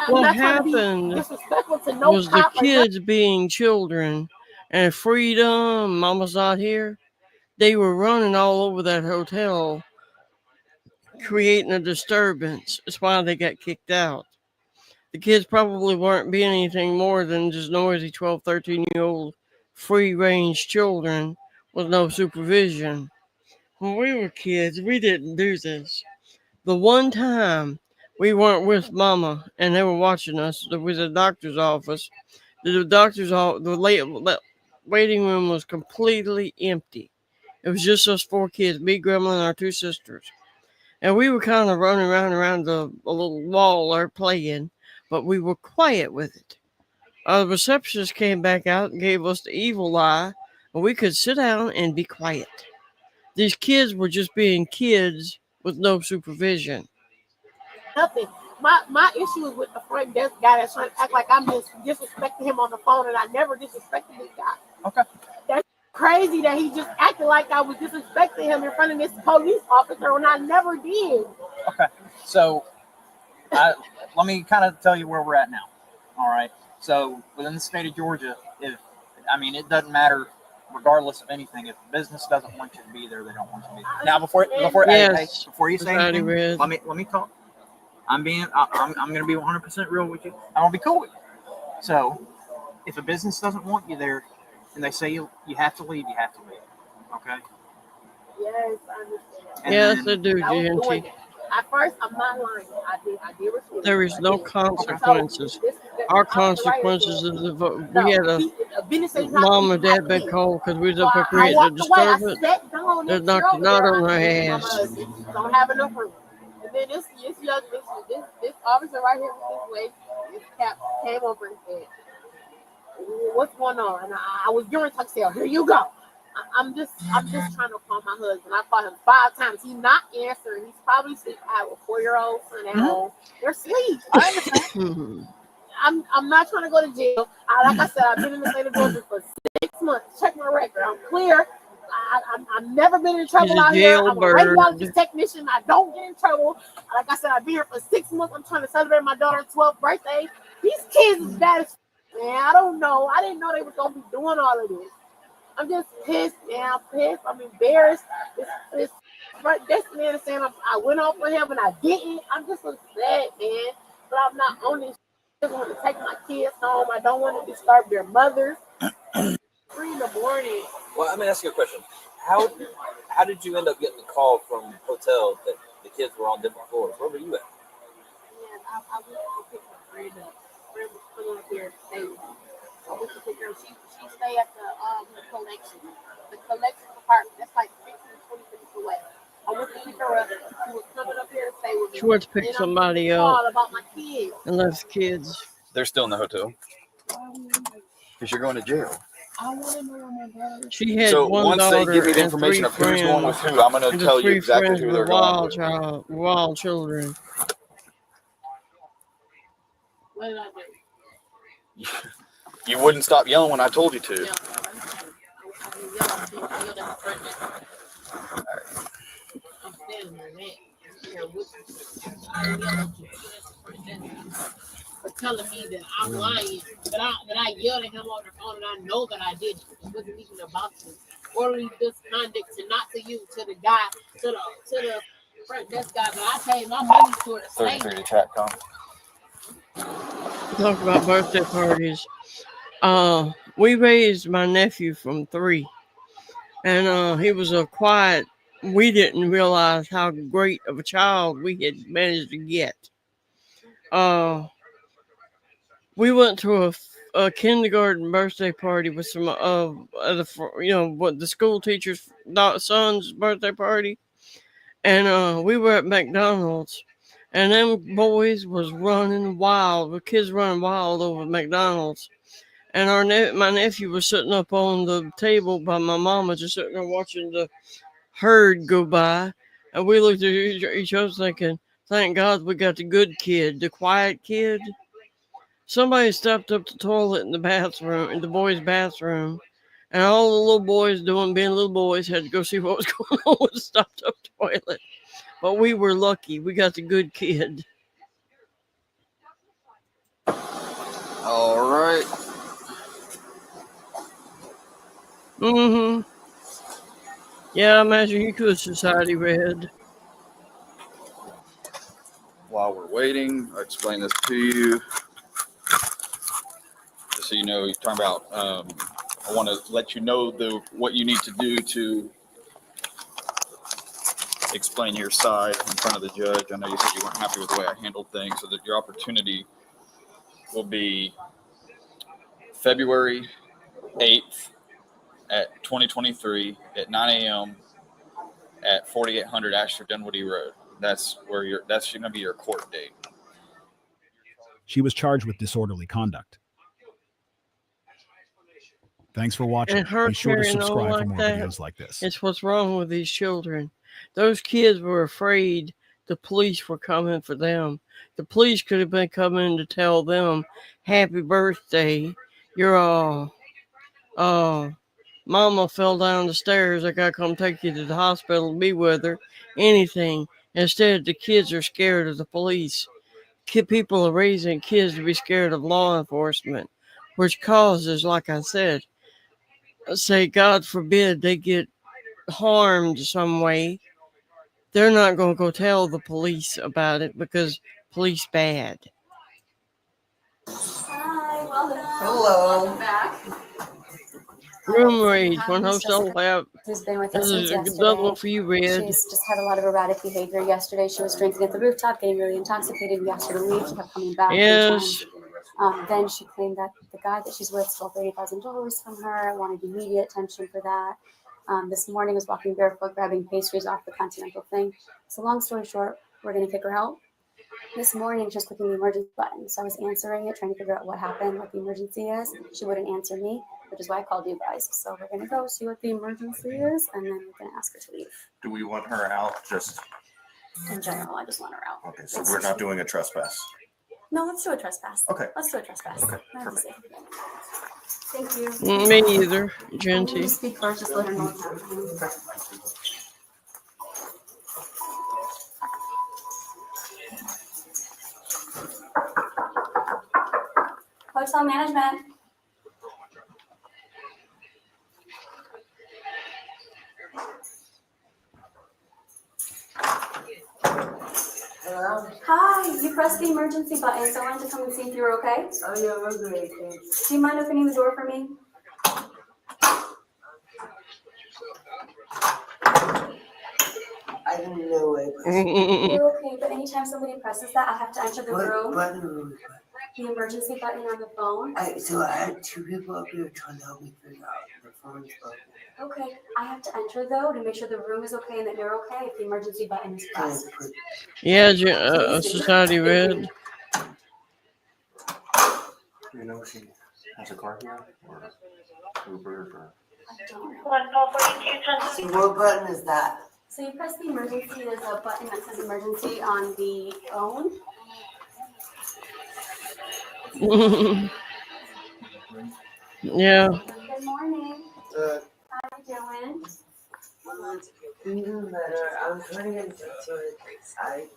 What happened was the kids being children and freedom, mama's not here. They were running all over that hotel, creating a disturbance. That's why they got kicked out. The kids probably weren't being anything more than just noisy 12, 13-year-old free-range children with no supervision. When we were kids, we didn't do this. The one time we weren't with mama and they were watching us, there was a doctor's office. The waiting room was completely empty. It was just us 4 kids, me, grandma, and our 2 sisters. And we were kind of running around a little wall there playing, but we were quiet with it. The receptionist came back out and gave us the evil eye, and we could sit down and be quiet. These kids were just being kids with no supervision. Nothing. My issue is with the front desk guy that's trying to act like I'm disrespecting him on the phone, and I never disrespected this guy. Okay. That's crazy that he just acted like I was disrespecting him in front of this police officer when I never did. Okay. So, let me kind of tell you where we're at now. All right. So, within the state of Georgia, it doesn't matter, regardless of anything. If the business doesn't want you to be there, they don't want you to be there. Now, before Yes, before you say anything, Red. let me talk. I'm going to be 100% real with you. I'm going to be cool with you. So, if a business doesn't want you there, and they say you have to leave, you have to leave. Okay. Yes, I understand. And Yes, then- I do, I was doing GNT. it. At first, I'm not lying. I did refuse. There is no consequences. Our consequences is if we had a mom or dad been called because we was up here creating a disturbance. They knocked a knot on our ass. Don't have enough room. And then this officer right here with this way, this cap came over and said, "What's going on?" And I was doing talk. Said, "Here you go." I'm just trying to call my husband. I called him 5 times. He's not answering. He's probably asleep. I have a 4-year-old son at home. They're asleep. I understand. I'm not trying to go to jail. Like I said, I've been in the state of Georgia for 6 months. Check my record. I'm clear. I've never been in trouble out here. I'm a radiologist technician. I don't get in trouble. Like I said, I've been here for 6 months. I'm trying to celebrate my daughter's 12th birthday. These kids is bad as man. I don't know. I didn't know they were gonna be doing all of this. I'm just pissed, man. I'm pissed. I'm embarrassed. This man is saying I went off with him and I didn't. I'm just upset, man. But I'm not on this. I just want to take my kids home. I don't want to disturb their mothers. 3 in the morning. Well, I'm gonna ask you a question. How did you end up getting the call from the hotel that the kids were on different floors? Where were you at? Man, I went to pick my friend up. Friend was coming up here to stay with me. I went to pick her up. She stayed at the collection. The collection department. That's like 15, 20 minutes away. I went to pick her up. She was coming up here to stay with me. She went to pick somebody Call up about my kids. and left kids. They're still in the hotel because you're going to jail. I want to know where my daughter is. She had So one once they daughter give me the and information 3 of who's going with friends. who, I'm going to And the tell you 3 exactly friends who were they're going with. wild children. What did I do? You wouldn't stop yelling when I told you to. For telling me that I'm lying, that I yelled at him on the phone, and I know that I did. It wasn't even about you. Orderly misconduct to not to you, to the guy, to the front desk guy. But I paid my money for the same. 33 to chat, com. Talk about birthday parties. We raised my nephew from 3, and he was a quiet. We didn't realize how great of a child we had managed to get. We went to a kindergarten birthday party with some the school teacher's son's birthday party, and we were at McDonald's, and them boys was running wild, the kids running wild over McDonald's, and my nephew was sitting up on the table by my mama, just sitting there watching the herd go by, and we looked at each other thinking, "Thank God we got the good kid, the quiet kid." Somebody stepped up the toilet in the boys' bathroom, and all the little boys being little boys had to go see what was going on with the stopped up toilet. But we were lucky. We got the good kid. All right. Mm-hmm. Yeah, I imagine you could, Society Red. While we're waiting, I'll explain this to you. Just so you know, you're talking about, I want to let you know what you need to do to explain your side in front of the judge. I know you said you weren't happy with the way I handled things, so that your opportunity will be February 8th at 2023 at 9 a.m. at 4800 Ashford Dunwoody Road. that's going to be your court date. She was charged with disorderly conduct. Thanks for watching. And her Be sure to carrying on subscribe for like more that, videos like this. it's what's wrong with these children. Those kids were afraid the police were coming for them. The police could have been coming to tell them, happy birthday, you're all, mama fell down the stairs, I gotta come take you to the hospital to be with her, anything. Instead, the kids are scared of the police. People are raising kids to be scared of law enforcement, which causes, like I said, say God forbid they get harmed some way, they're not going to go tell the police about it because police bad. Hi, welcome. Hello. Welcome back. Room rage when hosts don't have. Who's been with This us is since a yesterday. good one for you, Red. She's just had a lot of erratic behavior. Yesterday, she was drinking at the rooftop, getting really intoxicated. We asked her to leave. She kept coming back. Yes. Then she claimed that the guy that she's with stole $30,000 from her. Wanted immediate attention for that. This morning was walking barefoot, grabbing pastries off the Continental thing. So long story short, we're going to kick her out. This morning, she's clicking the emergency button. So I was answering it, trying to figure out what happened, what the emergency is. She wouldn't answer me, which is why I called you guys. So we're going to go see what the emergency is, and then we're going to ask her to leave. Do we want her out? Just In general, I just want her out. okay. So we're not doing a trespass. No, let's do a trespass. Okay. Let's do a trespass. Okay, Emergency. Thank you. Me either, I'm Genty. going to speak first, just let her know what's happening. Hotel management. Hello? Hi, you pressed the emergency button, so I wanted to come and see if you're okay. Oh, yeah, we're great, thanks. Do you mind opening the door for me? I didn't know it. You're okay, but anytime somebody presses that, I have to enter the room. What button? The emergency button on the phone. So I had two people up here trying to help me figure out the phone's broken. Okay, I have to enter though to make sure the room is okay and that you're okay if the emergency button is pressed. Yeah, Society Red. You know she has a car here or Uber or. So what button is that? So you press the emergency, there's a button that says emergency on the phone. Yeah. Good morning. How are you doing? Even better. I'm trying to get in touch with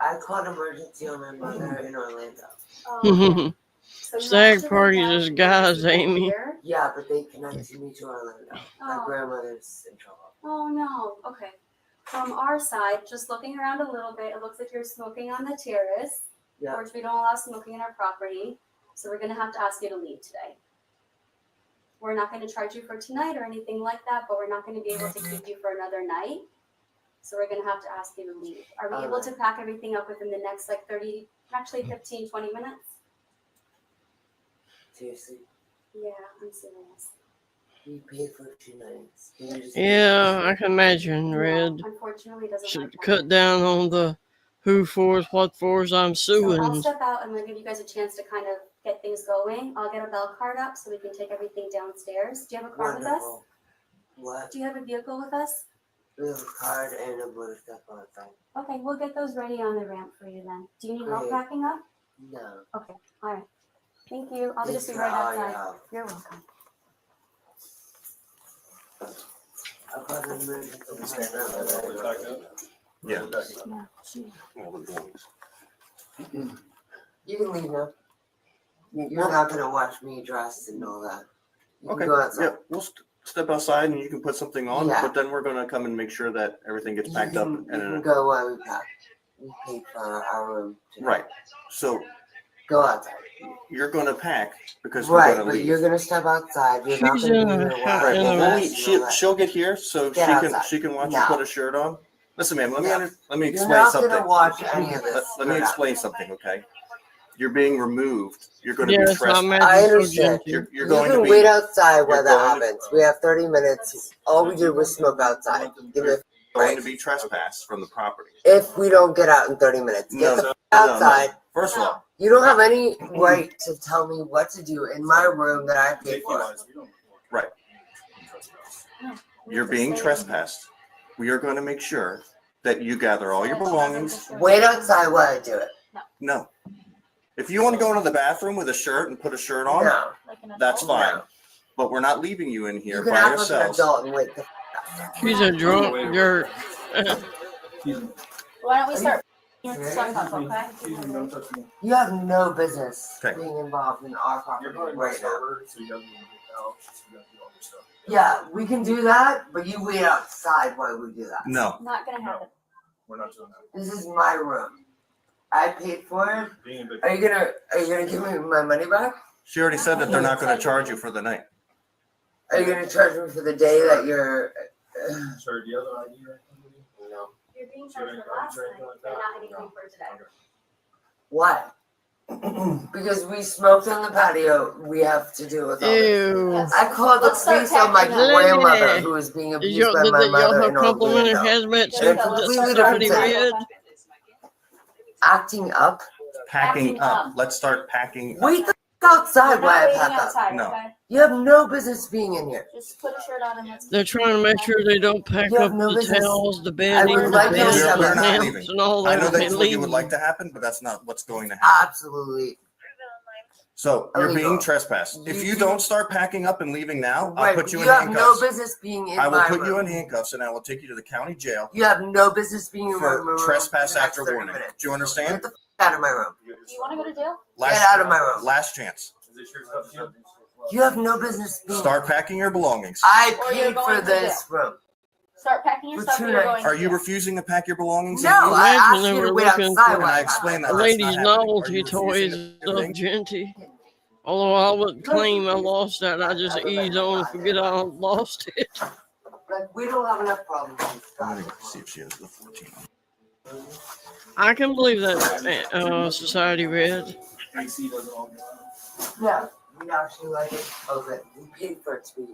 I called emergency on my mother in Orlando. Oh, Stag parties is guys, Amy. Yeah, but they connected me to Orlando. My Oh. grandmother's in trouble. Oh no, okay. From our side, just looking around a little bit, it looks like you're smoking on the terrace, Yeah. which we don't allow smoking in our property. So we're gonna have to ask you to leave today. We're not gonna charge you for tonight or anything like that, but we're not gonna be able to keep you for another night. So we're gonna have to ask you to leave. Are we able to pack everything up within the next 15, 20 minutes? Seriously, Yeah, I'm serious. we paid for 2 nights. Can you just- Yeah, I can imagine, Red. Unfortunately, it doesn't Should work. cut down on the who fors, what fors, I'm So I'll suing. step out and then give you guys a chance to kind of get things going. I'll get a bell card up so we can take everything downstairs. Do you have a car with us? Wonderful. What? Do you have a vehicle with us? We have a card and a motorcycle on the phone. Okay, we'll get those ready on the ramp for you then. Do you need help Great. packing up? No. Okay, all right. Thank you. I'll just be Thanks right for all your outside. help. You're welcome. I called an emergency. Yeah. Yeah, she- You can leave now. You're not gonna watch me dress and all that. You Okay. can go outside. Yeah, we'll step outside and you can put something on, Yeah. but then we're gonna come and make sure that everything gets packed up. You And can go while we pack. We paid for our room tonight. right. So Go outside. you're gonna pack because we're Right, gonna but leave. you're gonna step outside. You're not She's gonna in be a here while Right. I Well, dress and all that. she'll get here so Get outside. she can watch No. you put a shirt on. Listen, ma'am. Let me You're explain not something. gonna watch any of this. Let me explain something, okay? You're being removed. You're going to Yes, be I trespassing. imagine I so, understand. Genty. You're You going to can be. wait outside while you're that going to- happens. We have 30 minutes. All we did was smoke outside. Give me a going to be trespassed from the property. If we don't get out in 30 minutes, get the outside. First of all, You don't have any right to tell me what to do in my room that I paid for. right. You're being trespassed. We are going to make sure that you gather all your belongings. Wait outside while I do it. No. If you want to go into the bathroom with a shirt and put a shirt on, No. that's fine. But we're not leaving you in here You can by act like an yourselves. adult and wait. He's a drunk jerk. Why don't we start your stuff up, okay? You have no business being involved in our property right now. Yeah, we can do that, but you wait outside while we do that. No. Not gonna happen. We're not doing that. This is my room. I paid for it. Are you gonna give me my money back? She already said that they're not going to charge you for the night. Are you gonna charge me for the day that you're? Sorry, the other ID? No. You're being charged for last night, but not anything for today. Why? Because we smoked on the patio, we have to deal with all Ew. this. I called the police on my grandmother who was being abused by my mother in complimentary Orlando. hazmat They're suit for the completely different society things. red? Acting up? Packing up. Let's start packing up. Wait the outside while I waiting pack outside, up. No. okay? You have no business being in here. Just put a shirt on and let's. They're trying to make sure they don't pack You have up no the business. towels, the I bedding, would the like beds, to the have We're not lamps, leaving. and all I that. know They that's what you leave. would like to happen, but that's not what's going to happen. Absolutely. So you're Illegal. being trespassed. If you don't start packing up and leaving now, I'll Right, put you in you have no handcuffs. business being in I will my put you room. in handcuffs and I will take you to the county jail You have no business being in my for room. trespass for the next after 30 warning. minutes. Do you understand? Get the out of my room. Do you wanna go to jail? Get out of my room. Last chance. You have no business being. Start packing your belongings. I Or you're paid going for to this jail. room. Start packing your For stuff 2 or you're nights. going Are to you jail. refusing to pack your belongings? No, I Imagine asked they you to were wait looking outside for while And I I explained pack that up. that's ladies' not happening. Are novelty you toys refusing and to do stuff, things? Genty. Although I would claim I lost that, I just ease on and forget I lost it. Like, we don't have enough problems. I'm gonna see if she has the 14. I can believe that society red. Yeah, we actually like it. Okay, we paid for it to be.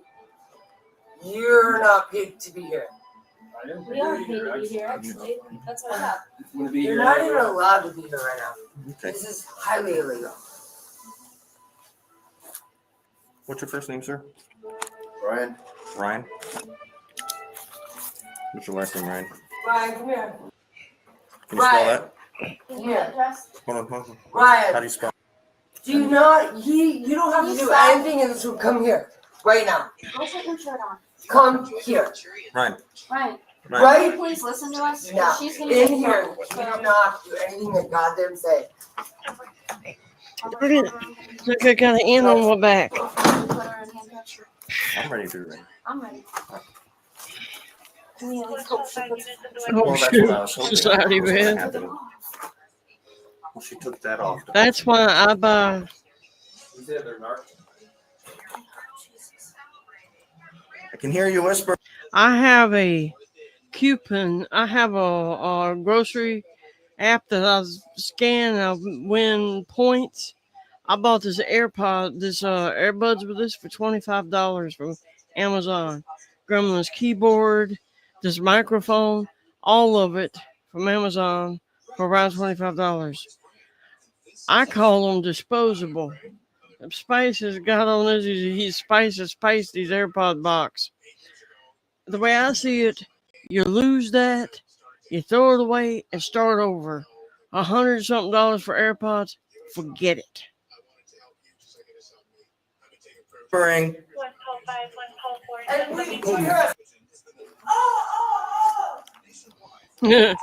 You're not paid to be here. We are paid to be here, actually. That's what I have. You're not even allowed to be here right now. Okay. This is highly illegal. What's your first name, sir? Ryan. Ryan. What's your last name, Ryan? Ryan, come here. Can you spell that? Can you address? Hold on, hold on. Ryan. How do you spell? Do not. You don't have to do anything in this room. Come here right now. Go put your shirt on. Come here. Ryan. Ryan. Right? Can you please listen to us? Now, She's gonna in get here, you. you do not do anything that goddamn say. Look at I got an N on my back. Put her in handcuffs. I'm ready to ready. I'm ready. Can we at least hope she puts Oh, Well, that's shoot. what I was hoping Society was gonna red. happen. Well, she took that off. That's why I buy. I can hear you whisper. I have a coupon. I have a grocery app that I scan. I win points. I bought this earbuds with this for $25 from Amazon. Gremlin's keyboard, this microphone, all of it from Amazon for around $25. I call them disposable. Spice has got on this. He's Spice these AirPod box. The way I see it, you lose that, you throw it away and start over. $100-something for AirPods, forget it. Whispering. Yeah,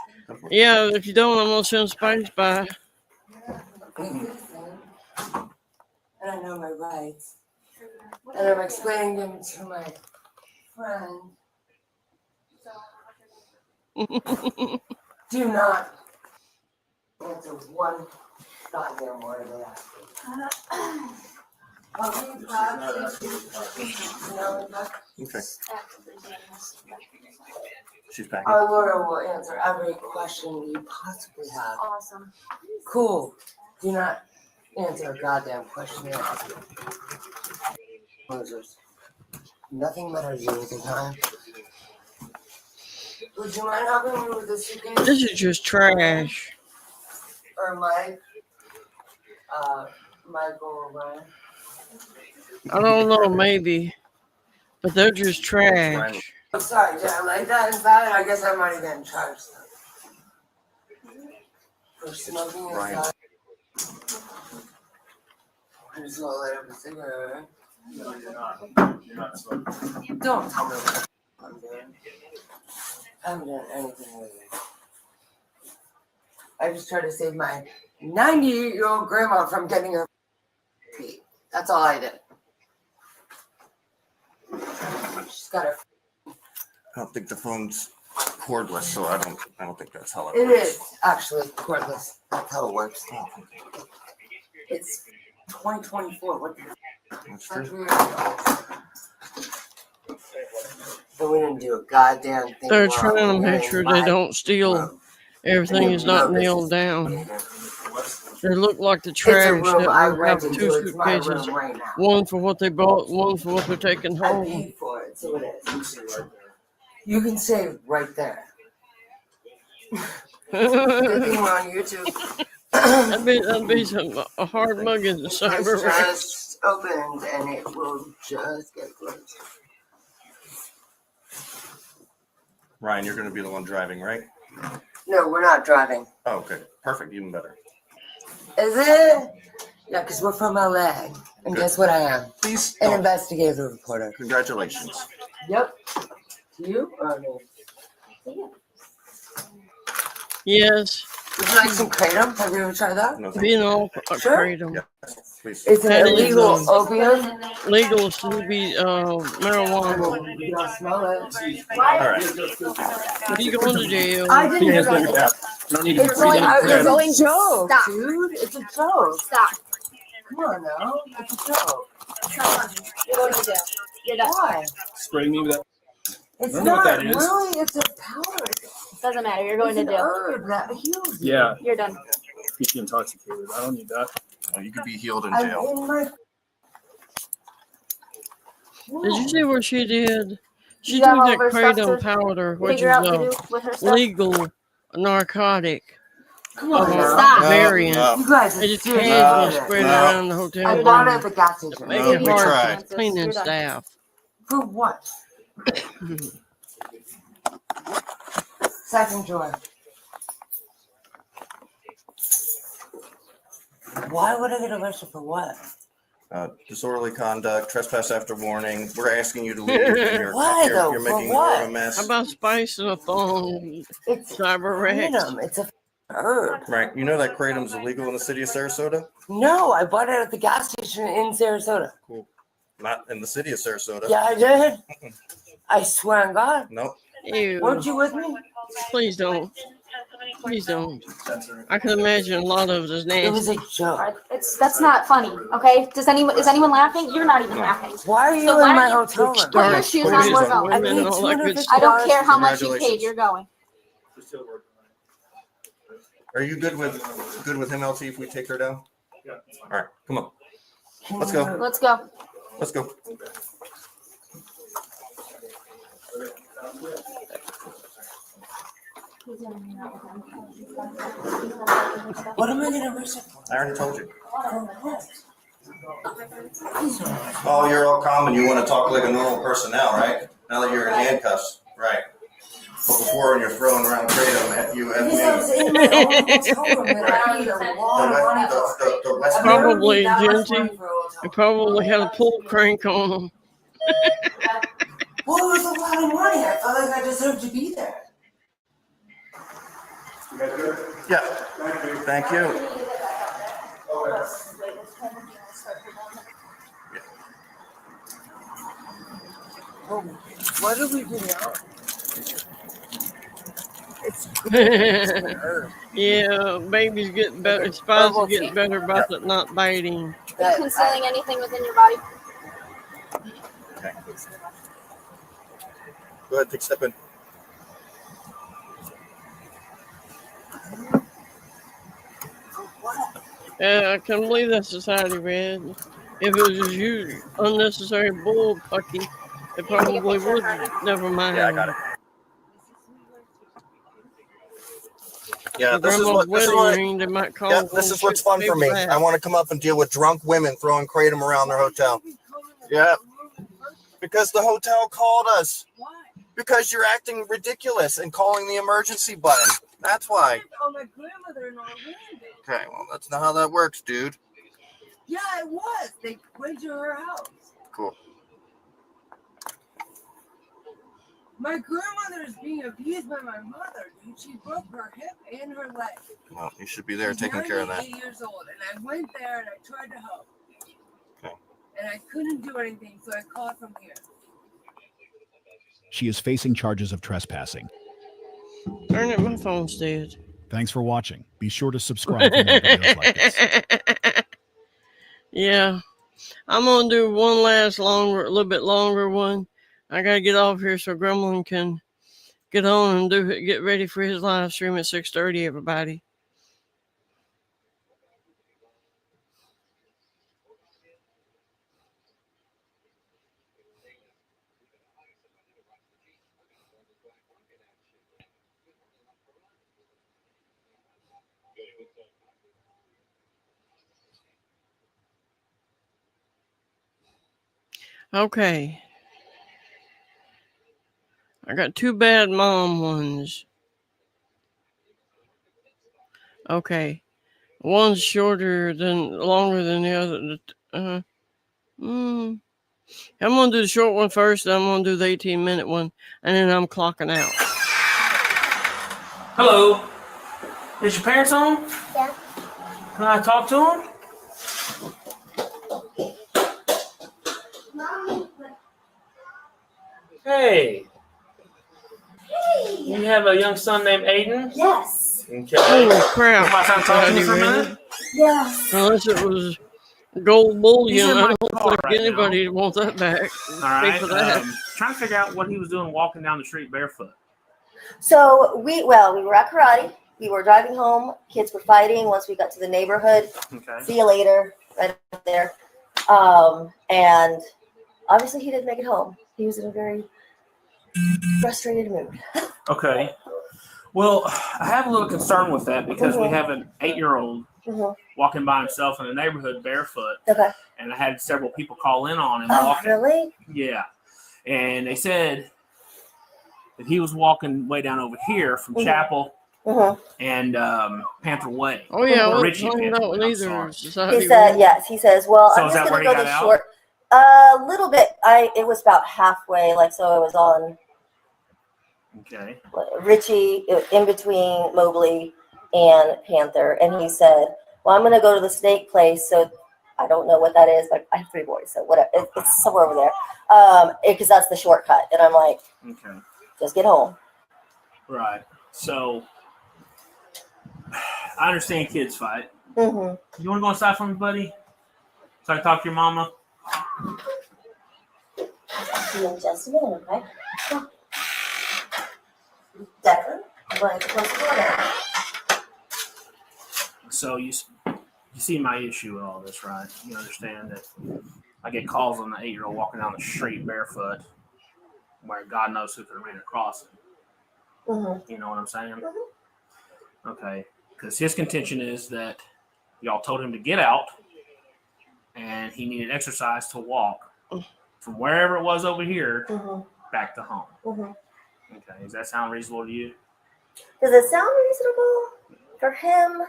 if you don't, I'm gonna send Spice by. And I know my rights. And I'm explaining them to my friend. Do not answer one goddamn word they ask me. Okay. She's back. Our lawyer will answer every question you possibly have. Awesome. Cool. Do not answer a goddamn question they ask you. Losers. Nothing matters you at the time. Would you mind helping me with the suitcase? This is just trash. Or Mike? Michael or Ryan? I don't know, maybe. But they're just trash. I'm sorry, did I like that inside? I guess I might have gotten charged. For smoking inside. I just want to light up a cigarette, right? No, you're not smoking. Don't tell me what I'm doing. I haven't done anything with it. I just tried to save my 98-year-old grandma from getting her feet. That's all I did. She's got her. I don't think the phone's cordless, so I don't think that's how it It works. is actually cordless. That's how it works. It's 2024. What the That's fuck? true. But we didn't do a goddamn thing. They're wrong. trying to We make didn't sure buy they don't steal. Everything is not nailed down. They look like the trash room that I will have rented, two so it's my suitcases. room right now. One for what they bought, one for what they're taking I home. paid for it, so it is. You can save right there. Good thing we're on YouTube. that'd be a hard mug in the It's cyber rack. just opened and it will just get closed. Ryan, you're going to be the one driving, right? No, we're not driving. Oh, okay. Perfect. Even better. Is it? Yeah, because we're from LA. And Good. guess what I am? Please. An don't. investigative reporter. Congratulations. Yep. You or me? Yes. Would you like some kratom? Have you ever tried that? No, thank Being you. all Sure. kratom. Yes, please. It's an That is, illegal opium. Legal to be marijuana. You don't smell it. All right. You going to jail? I didn't Yes, know let me that. tap. Don't need to It's breathe like in. it's a joke, Stop. dude. It's a joke. Stop. Come on now. It's a joke. It's not funny. You're going to jail. You're done. Why? Spray me with that. It's I don't know not what that is. really. It's a powder. Doesn't matter. You're going It's to an jail. herb that heals you. Yeah, You're done. keep you intoxicated. I don't need that. Oh, you could be healed in I'm jail. in my. Did you see what she did? She You took got all that of her stuff kratom to powder, which is figure out what to a do with her stuff. legal narcotic Come on now. Stop. variant. You guys They are just serious canned about and it. spread it No. around the hotel I bought it room at the gas station. Make No, it we hard tried. for cleaning You're done. staff. For what? Second drawer. Why would I get arrested for what? Disorderly conduct, trespass after warning. We're asking you to leave. You're, Why, though? You're For making more of what? a mess. How about spicing a phone? It's Cyber wreck. kratom. It's a herb. Right. You know that kratom's illegal in the city of Sarasota? No, I bought it at the gas station in Sarasota. Cool. Not in the city of Sarasota. Yeah, I did. I swear on God. Nope. Ew. Weren't you with me? Please don't. Please don't. I can imagine a lot of it is It was nasty. a joke. That's not funny. Okay? Is anyone laughing? You're not even laughing. Why are you So in why my don't hotel room? Put your shoes on. We're going. I Women and paid all that good $250. stuff. I don't care how much you paid. Congratulations. You're going. Are you good with him, LT, if we take her down? Yeah. All right. Come on. Let's go. Let's go. Let's go. What am I going to arrest for? I already told you. For what? Oh, you're all calm and you want to talk like a normal person now, right? Now that you're in handcuffs. Right. But before when you're throwing around kratom, F you, F me. Because I was in my own hotel room and I paid a lot of money for. The West Probably, that much Genty. money for a hotel. They probably had a pull crank on them. Well, it was a lot of money. I felt like I deserved to be there. Yeah. Thank you. What do we do now? Yeah, baby's getting better. Spice is getting better about it not biting. Are you concealing anything within your body? Okay. Go ahead, take a step in. I can't believe that society red. If it was just you, unnecessary bull pucky, it probably would. Never mind. Yeah, I got it. Yeah, the this is grandma's what this is wedding what. ring. They might call. Yep, this is what's fun for me. I want to come up and deal with drunk women throwing kratom around their hotel. Yep. Because the hotel called us. Why? Because you're acting ridiculous and calling the emergency button. That's why. Oh, my grandmother in Orlando. Okay, well, that's not how that works, dude. Yeah, it was. They went to her house. Cool. My grandmother is being abused by my mother, dude. She broke her hip and her leg. Well, you should be there She's taking care of that. 98 years old, and I went there and I tried to help. Okay. And I couldn't do anything, so I called from here. She is facing charges of trespassing. Darn it, my phone's dead. Thanks for watching. Be sure to subscribe for more videos like this. Yeah, I'm gonna do one last a little bit longer one. I gotta get off here so Gremlin can get on and get ready for his live stream at 6:30. Everybody. Okay. I got two bad mom ones. Okay. One's longer than the other. I'm going to do the short one first, then I'm going to do the 18-minute one, and then I'm clocking out. Hello. Is your parents home? Yeah. Can I talk to them? Hey. You have a young son named Aiden? Yes. Okay. Holy crap. Am I trying to talk to you for a minute? Yes. Unless it was gold bullion, He's in I my don't car think right anybody wants that back. All Pay right. for that. Trying to figure out what he was doing walking down the street barefoot. So we were at karate. We were driving home. Kids were fighting. Once we got to the neighborhood, Okay. see you later, right up there. And obviously he didn't make it home. He was in a very frustrated mood. Okay. Well, I have a little concern with that because we have an 8-year-old walking by himself in the neighborhood barefoot. Okay. And I had several people call in on him Oh, walking. really? Yeah. And they said that he was walking way down over here from Chapel and Panther Way. Oh, yeah, I Or wasn't Richie talking Panther about Way, one I'm either. sorry. Society He said, Room. yes. He says, well, So I'm is just that going to where go he the got short. A little bit. It was about halfway, like, so it was on Okay. Richie, in between Mobley and Panther. And he said, well, I'm going to go to the snake place. So I don't know what that is, but I have 3 boys. So whatever. It's somewhere over there. Because that's the shortcut. And I'm like, Okay. just get home. Right. So I understand kids fight. Mm-hmm. You want to go inside for me, buddy? So I can talk to your mama? See you in just a minute, okay? Yeah. Declan, I'm going to close the door now. So you see my issue with all this, right? You understand that I get calls on the 8-year-old walking down the street barefoot where God knows who could ran across him. You know what I'm saying? Okay. Because his contention is that y'all told him to get out and he needed exercise to walk from wherever it was over here back to home. Okay. Does that sound reasonable to you? Does it sound reasonable for him?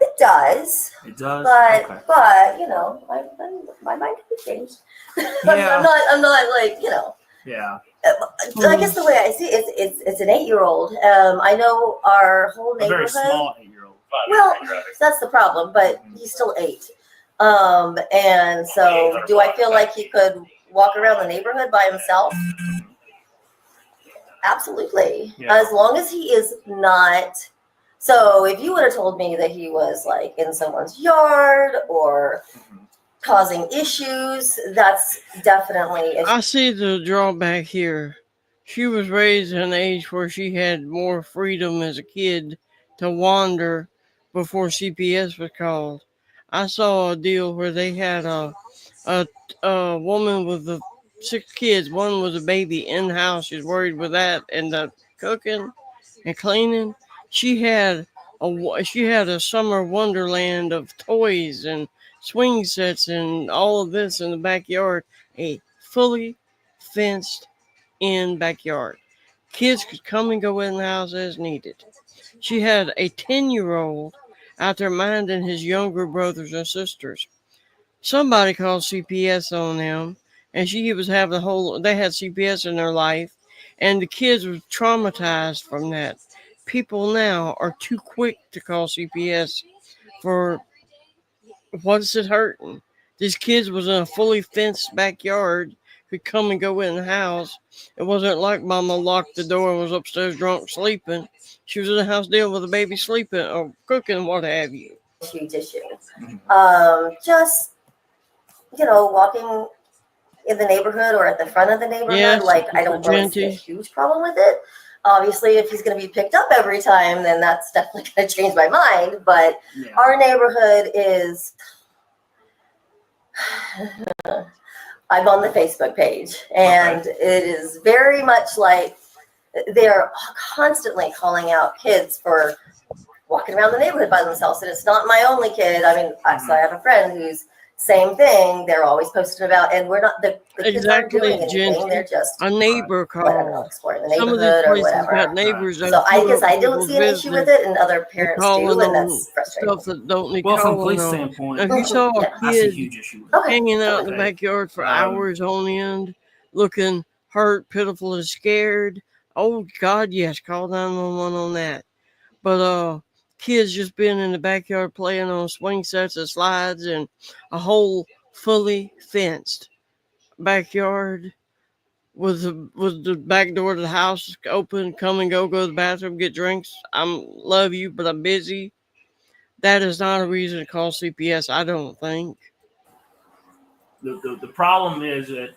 It does. It does? But Okay. but you know, my mind can be changed. Yeah. I'm not like, you know. Yeah. I guess the way I see it, it's an 8-year-old. I know our whole A neighborhood. very small 8-year-old. Well, that's the problem, but he's still 8. And so do I feel like he could walk around the neighborhood by himself? Absolutely. Yeah. As long as he is not. So if you would have told me that he was like in someone's yard or causing issues, that's definitely. I see the drawback here. She was raised at an age where she had more freedom as a kid to wander before CPS was called. I saw a deal where they had a woman with 6 kids. One was a baby in the house. She's worried with that and the cooking. and cleaning. She had a summer wonderland of toys and swing sets and all of this in the backyard. A fully fenced in backyard. Kids could come and go in the house as needed. She had a 10-year-old out there minding his younger brothers and sisters. Somebody called CPS on them, and she was having they had CPS in their life, and the kids were traumatized from that. People now are too quick to call CPS for what's it hurting. These kids was in a fully fenced backyard, could come and go in the house. It wasn't like mama locked the door and was upstairs drunk sleeping. She was in the house dealing with a baby sleeping or cooking, what have you. Huge issue. Just, walking in the neighborhood or at the front of the neighborhood, Yes, I don't really see a huge problem with it. Obviously, if he's going to be picked up every time, then that's definitely going to change my mind. But our neighborhood is, I'm on the Facebook page, and it is very much like they're constantly calling out kids for walking around the neighborhood by themselves. And it's not my only kid. I mean, I have a friend who's same thing. They're always posting about, and we're not the kids aren't doing anything. They're just a neighbor call. Exploring the Some of these neighborhood or places whatever. got neighbors. So I guess I don't see an issue with it, and other parents do, and that's frustrating. Stuff that don't need Well, from a calling police on. standpoint, If you saw a I see a kid huge issue with hanging out in the backyard for hours on end, looking hurt, pitiful, and scared, oh God, yes, call 911 on that. But kids just being in the backyard playing on swing sets and slides and a whole fully fenced backyard with the back door to the house open, come and go to the bathroom, get drinks. Love you, but I'm busy. That is not a reason to call CPS, I don't think. The problem is that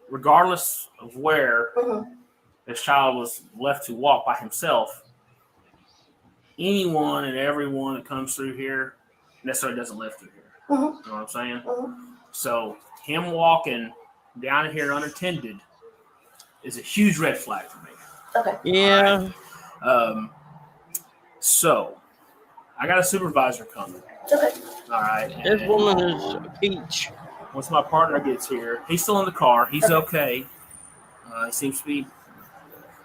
regardless of where this child was left to walk by himself, anyone and everyone that comes through here necessarily doesn't live through here. You know what I'm saying? So him walking down here unattended is a huge red flag for me. Okay. Yeah. Right? So I got a supervisor coming. Okay. All right. This woman is a peach. Once my partner gets here, he's still in the car. He's okay. He seems to be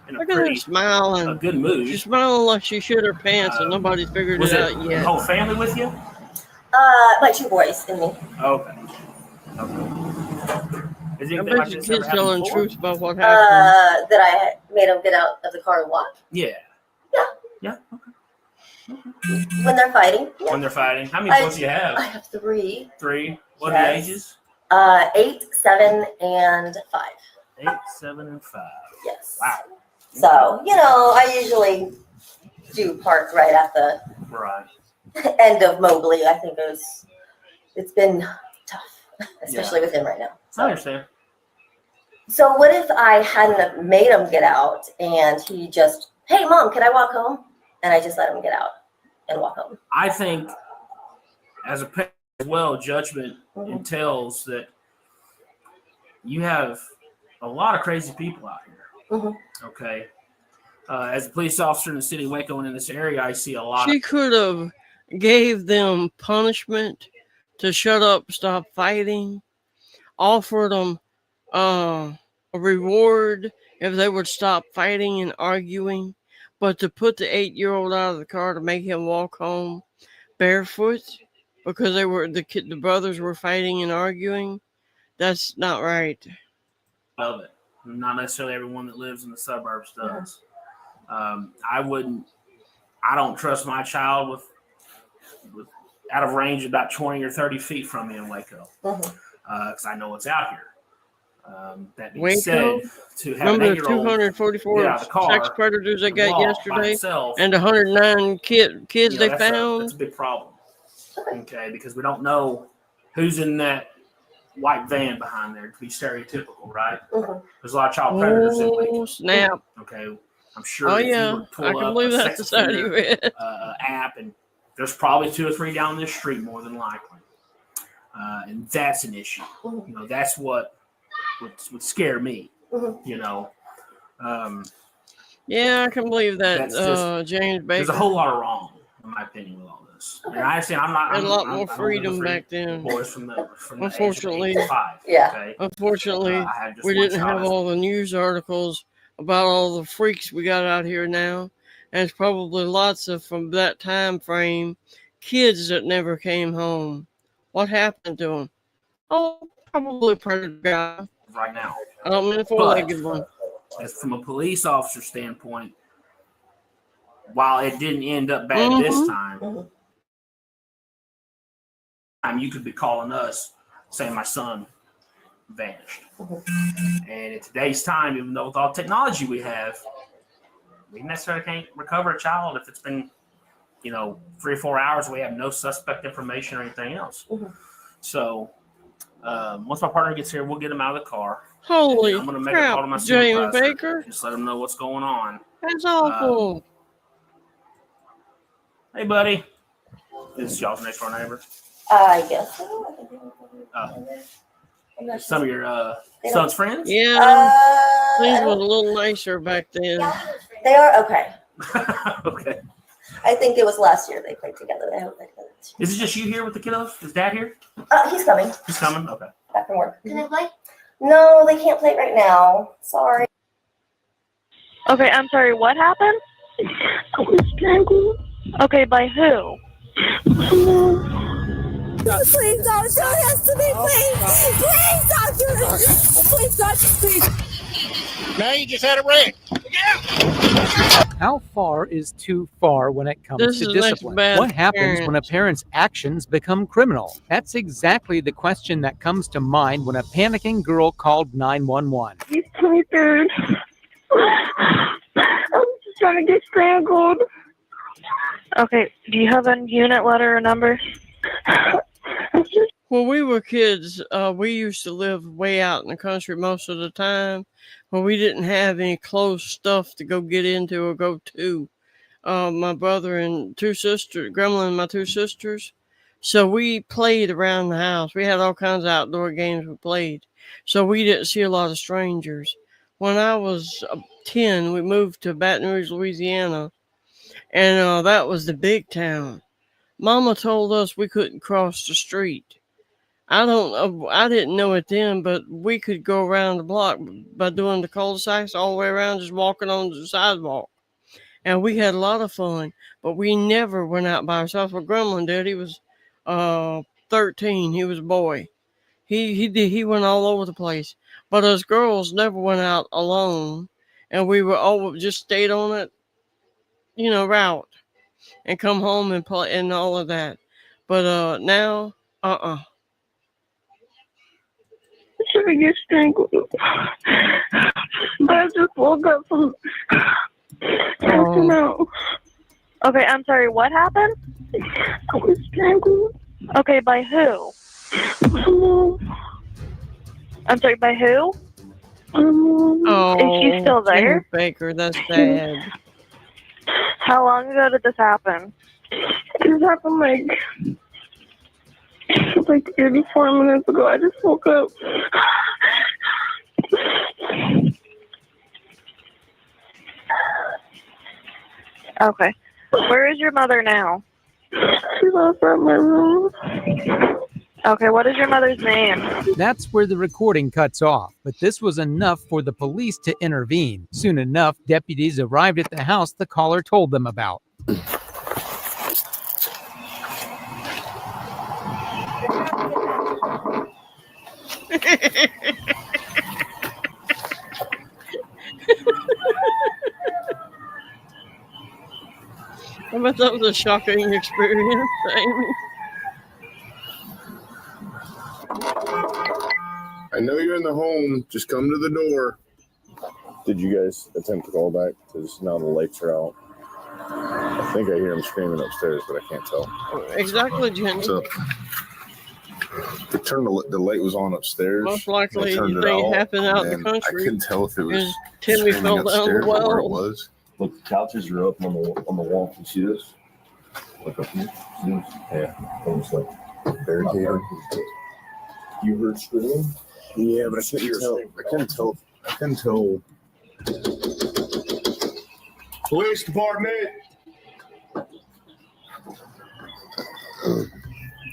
in a Look at her smiling. a good mood. She's smiling like she shit her pants and nobody's figured it out yet. The whole family with you? My 2 boys and me. Okay. Is I anything bet like your this ever kids happened telling before? truth about what happened. That I made them get out of the car and walk. Yeah. Yeah. Yeah. When they're fighting. Yeah. When they're fighting. How many boys do you have? I have 3. 3. What are the ages? 8, 7, and 5. 8, 7, and 5. Yes. Wow. So, I usually do park right at the end of Mobley. I think it's been tough, especially with him right now. I understand. So what if I hadn't have made him get out and he just, hey, Mom, can I walk home? And I just let him get out and walk home. I think as a parent as well, judgment entails that you have a lot of crazy people out here. Okay. As a police officer in the city of Waco and in this area, I see a lot. She could have gave them punishment to shut up, stop fighting, offered them a reward if they would stop fighting and arguing, but to put the 8-year-old out of the car to make him walk home barefoot because the brothers were fighting and arguing, that's not right. Of it. Not necessarily everyone that lives in the suburbs does. I don't trust my child with out of range about 20 or 30 feet from me in Waco because I know what's out here. That being Waco? said, to have Remember an the 8-year-old 244 get out of the car, sex predators they got walk by yesterday himself, and 109 kids they that's found? That's a big problem. Okay, because we don't know who's in that white van behind there to be stereotypical, right? There's a lot of child predators in Waco. Snap. Okay, I'm sure. Oh, if yeah. you would pull I can up believe a that's sex the side you offender, read. app, and there's probably 2 or 3 down this street more than likely, and that's an issue. That's what would scare me. Yeah, I can believe that. That's just James Baker. there's a whole lot of wrong, in my opinion, with all this. And I understand I'm not. Had a lot I'm more freedom back then. Boys from the age of Unfortunately, 8 to 5. Yeah. Okay? Unfortunately, I had just we one didn't have child. all the news articles about all the freaks we got out here now. And it's probably lots of, from that time frame, kids that never came home. What happened to them? Oh, probably a predator guy. Right now. I don't mean a four-legged one. As from a police officer standpoint, while it didn't end up bad this time, you could be calling us saying my son vanished. And in today's time, even though with all the technology we have, we necessarily can't recover a child if it's been, 3 or 4 hours. We have no suspect information or anything else. So once my partner gets here, we'll get him out of the car. Holy I'm going to make a call to my crap, James supervisor. Baker. Just let him know what's going on. That's awful. Hey, buddy. This is y'all's next door neighbor. I guess so. Some of your son's friends? Yeah. Things were a little nicer back then. They are okay. Okay. I think it was last year they played together. They haven't played together. Is it just you here with the kiddos? Is Dad here? He's coming. He's coming? Okay. Back from work. Can they play? No, they can't play right now. Sorry. Okay, I'm sorry. What happened? I was strangled. Okay, by who? Please don't do this to me, please. Please don't do this. Please don't, please. Now you just had a wreck. How far is too far when it comes This to is next discipline? bad What happens parent. when a parent's actions become criminal? That's exactly the question that comes to mind when a panicking girl called 911. He's 23rd. I'm just trying to get strangled. Okay, do you have a unit letter or number? When we were kids, we used to live way out in the country most of the time, where we didn't have any close stuff to go get into or go to. My brother and two sisters, Grandma and my two sisters. So we played around the house. We had all kinds of outdoor games we played. So we didn't see a lot of strangers. When I was 10, we moved to Baton Rouge, Louisiana, and that was the big town. Mama told us we couldn't cross the street. I didn't know it then, but we could go around the block by doing the cul-de-sacs all the way around, just walking on the sidewalk. And we had a lot of fun, but we never went out by ourselves. Well, Gremlin did. He was 13. He was a boy. He went all over the place. But us girls never went out alone, and we were all just stayed on it, route, and come home and play and all of that. But now, I'm trying to get strangled. But I just woke up from passing out. Okay, I'm sorry, what happened? I was strangled. Okay, by who? I'm sorry, by who? Is she still there? James Baker, that's sad. How long ago did this happen? This happened like 34 minutes ago. I just woke up. Okay. Where is your mother now? She's outside my room. Okay, what is your mother's name? That's where the recording cuts off, but this was enough for the police to intervene. Soon enough, deputies arrived at the house the caller told them about. I bet that was a shocking experience, Amy. I know you're in the home. Just come to the door. Did you guys attempt to call back? Because now the lights are out. I think I hear him screaming upstairs, but I can't tell. Exactly, Jenny. So, the light was on upstairs. Most likely, I turned you it think it out, happened out in the and country. I couldn't tell if it was And Timmy screaming fell down the upstairs or where it well. was. Look, the couches are up on the wall. Can you see this? Look up here. Yeah, almost like barricaded. You heard screaming? Yeah, but I couldn't tell. I couldn't tell Police department.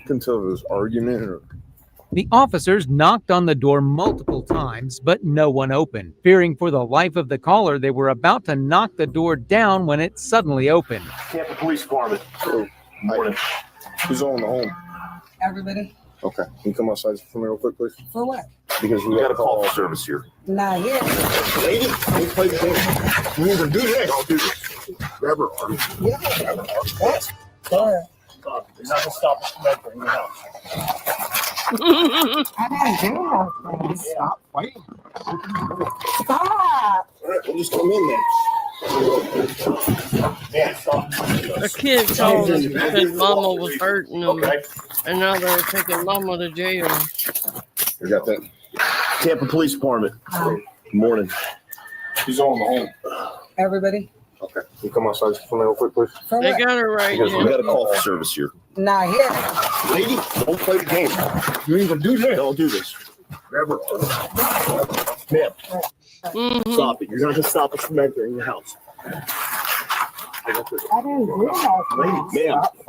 Couldn't tell if it was argument or. The officers knocked on the door multiple times, but no one opened. Fearing for the life of the caller, they were about to knock the door down when it suddenly opened. Tampa Police Department. Oh, morning. Who's on the home? Everybody. Okay. Can you come outside for me real quick, please? For what? Because we got a call for service here. Not here. Lady, don't play the game. You ain't gonna do that. I'll do this. Grab her arm. Yeah. Grab her arm. What? Go ahead. You're not gonna stop us from entering your house. I didn't do nothing. Stop fighting. Stop. All right, we'll just come in then. A kid called and said Mama was hurting them, and now they're taking Mama to jail. You got that? Tampa Police Department. Good morning. Who's on the home? Everybody. Okay. Can you come outside for me real quick, please? For They what? got her right Because we here. got a call for service here. Not here. Lady, don't play the game. You ain't gonna do that. Don't do this. Grab her arm. Ma'am, stop it. You're not gonna stop us from entering your house. I didn't do nothing.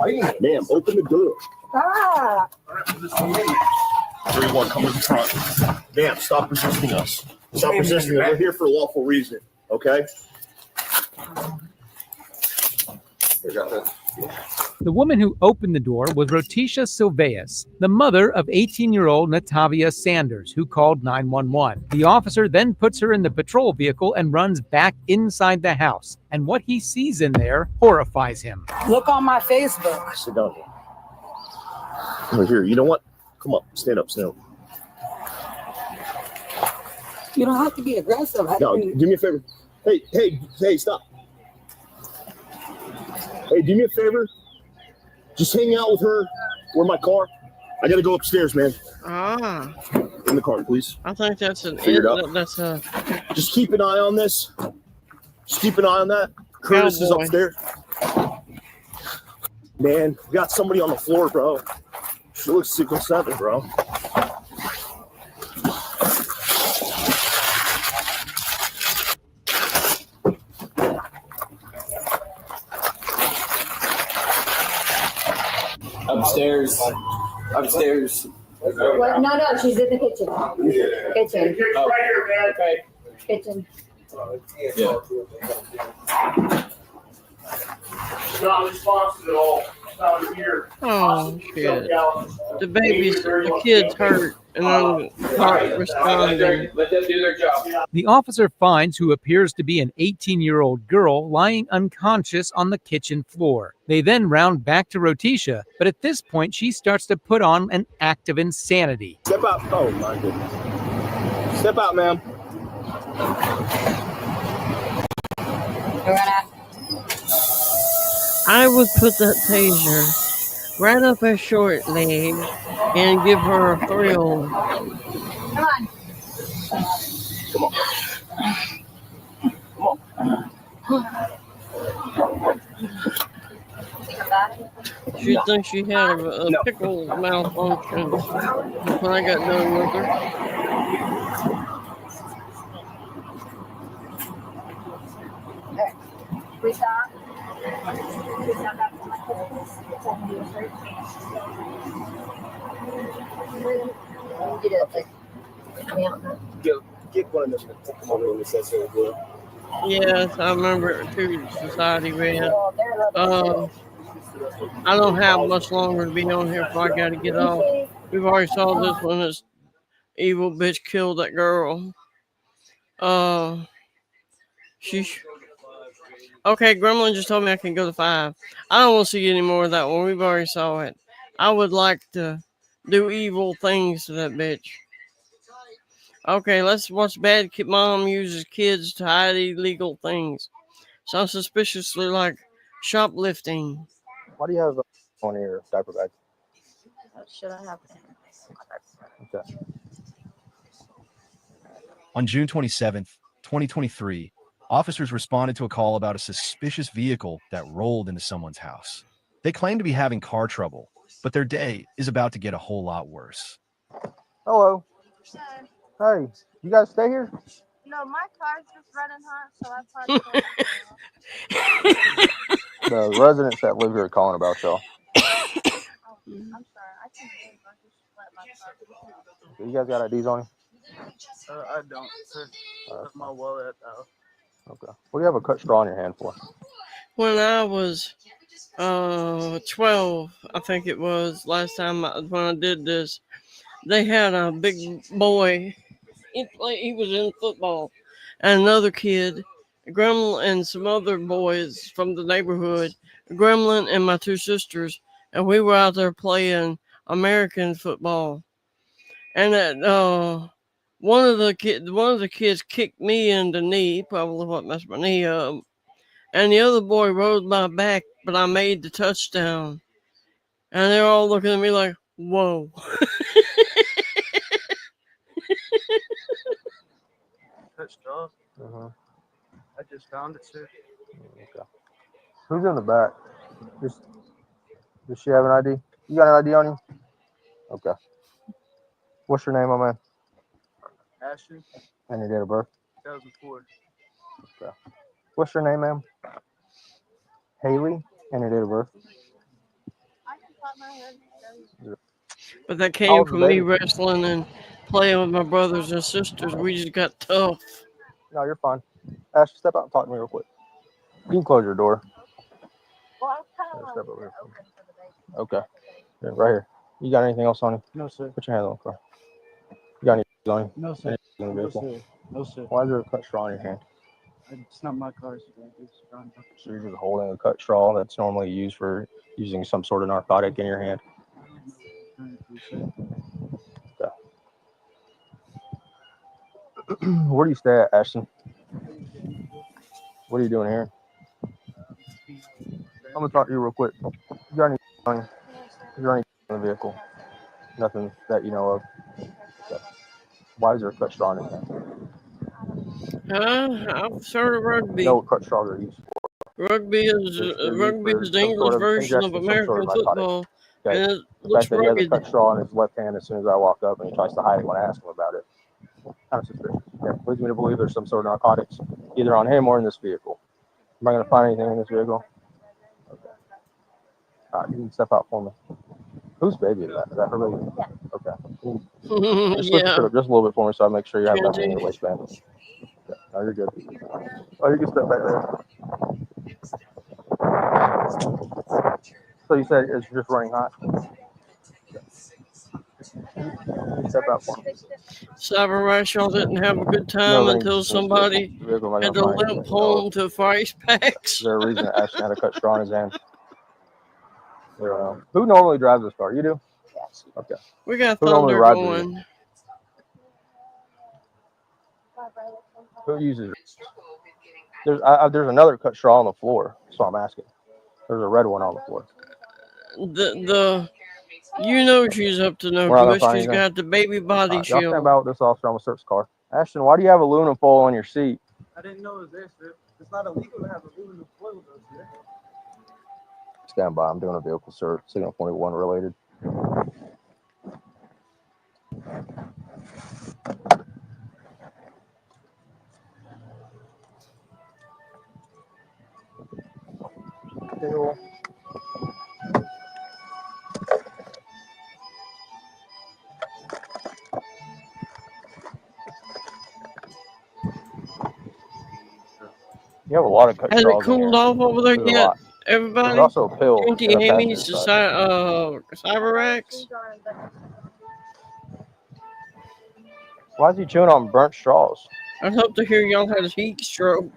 Lady, ma'am, open the door. Stop. 3-1, come to the front. Ma'am, stop resisting us. Stop resisting us. We're here for a lawful reason, okay? You got that? The woman who opened the door was Rotisha Silveas, the mother of 18-year-old Natavia Sanders, who called 911. The officer then puts her in the patrol vehicle and runs back inside the house. And what he sees in there horrifies him. Look on my Facebook. Sit down here. Over here. You know what? Come up. Stand up. Stand up. You don't have to be aggressive. No, do me a favor. Hey, stop. Hey, do me a favor. Just hang out with her. Where my car? I gotta go upstairs, man. Ah, In the car, please. I think that's Figured out. that's a. Just keep an eye on this. Just keep an eye on that. Curtis is Cowboy. upstairs. Man, we got somebody on the floor, bro. She looks 607, bro. Upstairs. What? No, she's in the kitchen. Kitchen. Oh. Right here, man. Okay. Kitchen. Yeah. Not responsive at all. Not here. Oh shit! The kid's hurt, and I'm not responding. Let them do their job. The officer finds who appears to be an 18-year-old girl lying unconscious on the kitchen floor. They then round back to Rotisha, but at this point she starts to put on an act of insanity. Step out. Oh my goodness. Step out, ma'am. I would put that taser right up her short leg and give her a thrill. Come on. She thinks she had a pickle malfunction when I got done with her. We stop. Get one of them. Come on, let me say so. Yes, I remember it too, Society Red. I don't have much longer to be on here before I gotta get off. We've already saw this one. This evil bitch killed that girl. Okay, Gremlin just told me I can go to 5. I don't want to see any more of that one. We've already saw it. I would like to do evil things to that bitch. Okay, let's watch bad mom uses kids to hide illegal things. Sounds suspiciously like shoplifting. Why do you have on your diaper bag? Should I have? Okay. On June 27th, 2023, officers responded to a call about a suspicious vehicle that rolled into someone's house. They claim to be having car trouble, but their day is about to get a whole lot worse. Hello. Hey, you guys stay here? No, no, my car's just running hot, so I parked. The residents that live here are calling about y'all. I'm sorry, I can leave. I just let my car. You guys got IDs on you? I don't, sir. Left my wallet at the house. Okay. What do you have a cut straw in your hand for? When I was 12, I think it was last time when I did this, they had a big boy. He was in football, and another kid, Gremlin, and some other boys from the neighborhood, Gremlin and my two sisters, and we were out there playing American football. And one of the kids kicked me in the knee, probably what messed my knee up, and the other boy rode my back, but I made the touchdown. And they're all looking at me like, whoa. Cut straw. Uh-huh. I just found it, sir. Okay. Who's in the back? Does she have an ID? You got an ID on you? Okay. What's your name, my man? Ashton, And your date of birth? 2004. Okay. What's your name, ma'am? Haley. And your date of birth? I can pop my head. But that How came old's the from me baby? wrestling and playing with my brothers and sisters. We just got tough. No, you're fine. Ash, step out and talk to me real quick. You can close your door. Well, I was kind of Step over here. open for the baby. Okay. Here, right here. You got anything else on you? No, sir. Put your hands on the car. You got any on you? No, sir. Any in the No, vehicle? sir. No, sir. Why is there a cut straw in your hand? It's not my car, sir. It's John. So you're just holding a cut straw that's normally used for using some sort of narcotic in your hand. Okay. Where do you stay at, Ashton? What are you doing here? I'm gonna talk to you real quick. You got any on you? Is there any in the vehicle? Nothing that you know of. Okay. Why is there a cut straw in your hand? I've started rugby. No cut straws are used. Rugby is They're used rugby for is the some English sort of version of ingestion, some sort American of narcotic. football, Okay. and it The looks fact that he has a rugged. cut straw in his left hand as soon as I walk up and he tries to hide it when I ask him about it. Kind of suspicious. Yeah, leads me to believe there's some sort of narcotics either on him or in this vehicle. Am I going to find anything in this vehicle? Okay. All right, you can step out for me. Whose baby is that? Is that her baby? Yeah. Okay. Just lift your shirt up just a little bit for me so I make sure you have nothing in your waistband. Okay. No, you're good. Oh, you can step back there. So you said it's just running hot? Step out for me. Cyber Rush, y'all didn't have a good No, time then until just somebody vehicle, am I had to gonna find limp anything? home to ice packs. Is there a reason that Ashton had a cut straw in his hand? Who normally drives this car? You do? Yes. Okay. We got Who normally thunder rides with you? going. Who uses it? There's another cut straw on the floor, so I'm asking. There's a red one on the floor. You know she's up to no We're not gonna good. find She's anything? got the baby body Y'all stand shield. by with this officer. I'm gonna search the car. Ashton, why do you have aluminum foil on your seat? I didn't know it was there, sir. It's not illegal to have aluminum foil, though, sir. Stand by. I'm doing a vehicle search. Signal 21 related. Still. You have a lot of cut Has it straws in cooled here. off over there There's a yet, lot. everybody? There's also a pill Auntie in the Amy's passenger side. Cyber-X? Why is he chewing on burnt straws? I'd hope to hear y'all had a heat stroke.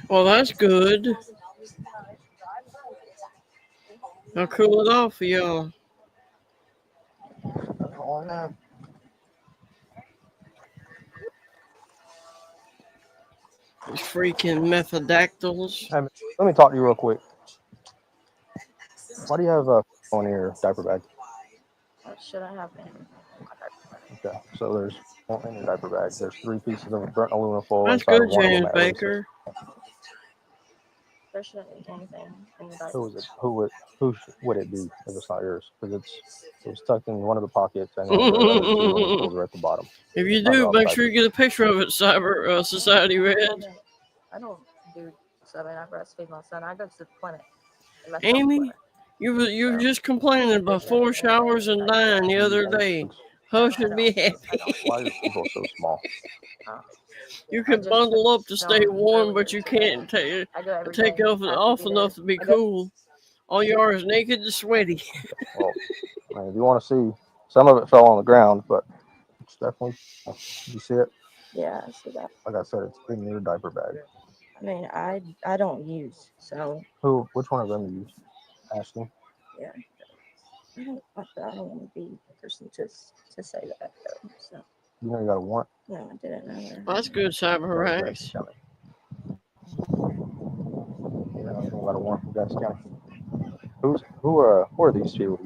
Well, that's good. I'll cool it off for y'all. Oh, no. These freaking methodactyls. Let me talk to you real quick. Why do you have on your diaper bag? What should I have in? Okay, so there's one in your diaper bag. There's 3 pieces of burnt aluminum foil That's inside of good, one of them. James Baker. There shouldn't be anything in the diaper. Who is it? Who would it be if it's not yours? Because it was tucked in one of the pockets, and then the other 2 aluminum foils are at the bottom. If you Not do, on the make sure you get a picture of it, Cyber Society Red. I don't do seven. I breastfeed my son. I go to the clinic. Amy, you were just complaining about 4 showers and dying the other day. Hush should be happy. Why are your people so small? You can bundle up to stay warm, but you can't take off enough to be cool. All you are is naked and sweaty. Well, I mean, if you want to see, some of it fell on the ground, but it's definitely. You see it? Yeah, I see that. Like I said, it's in your diaper bag. I mean, I don't use, so. Which one of them do you use? Ashton? Yeah. I don't want to be the person to say that, though. So. You know you got a warrant? No, I didn't know that. Well, that's good, Cyber Rex. You know you got a warrant from Jackson County. Who are these people?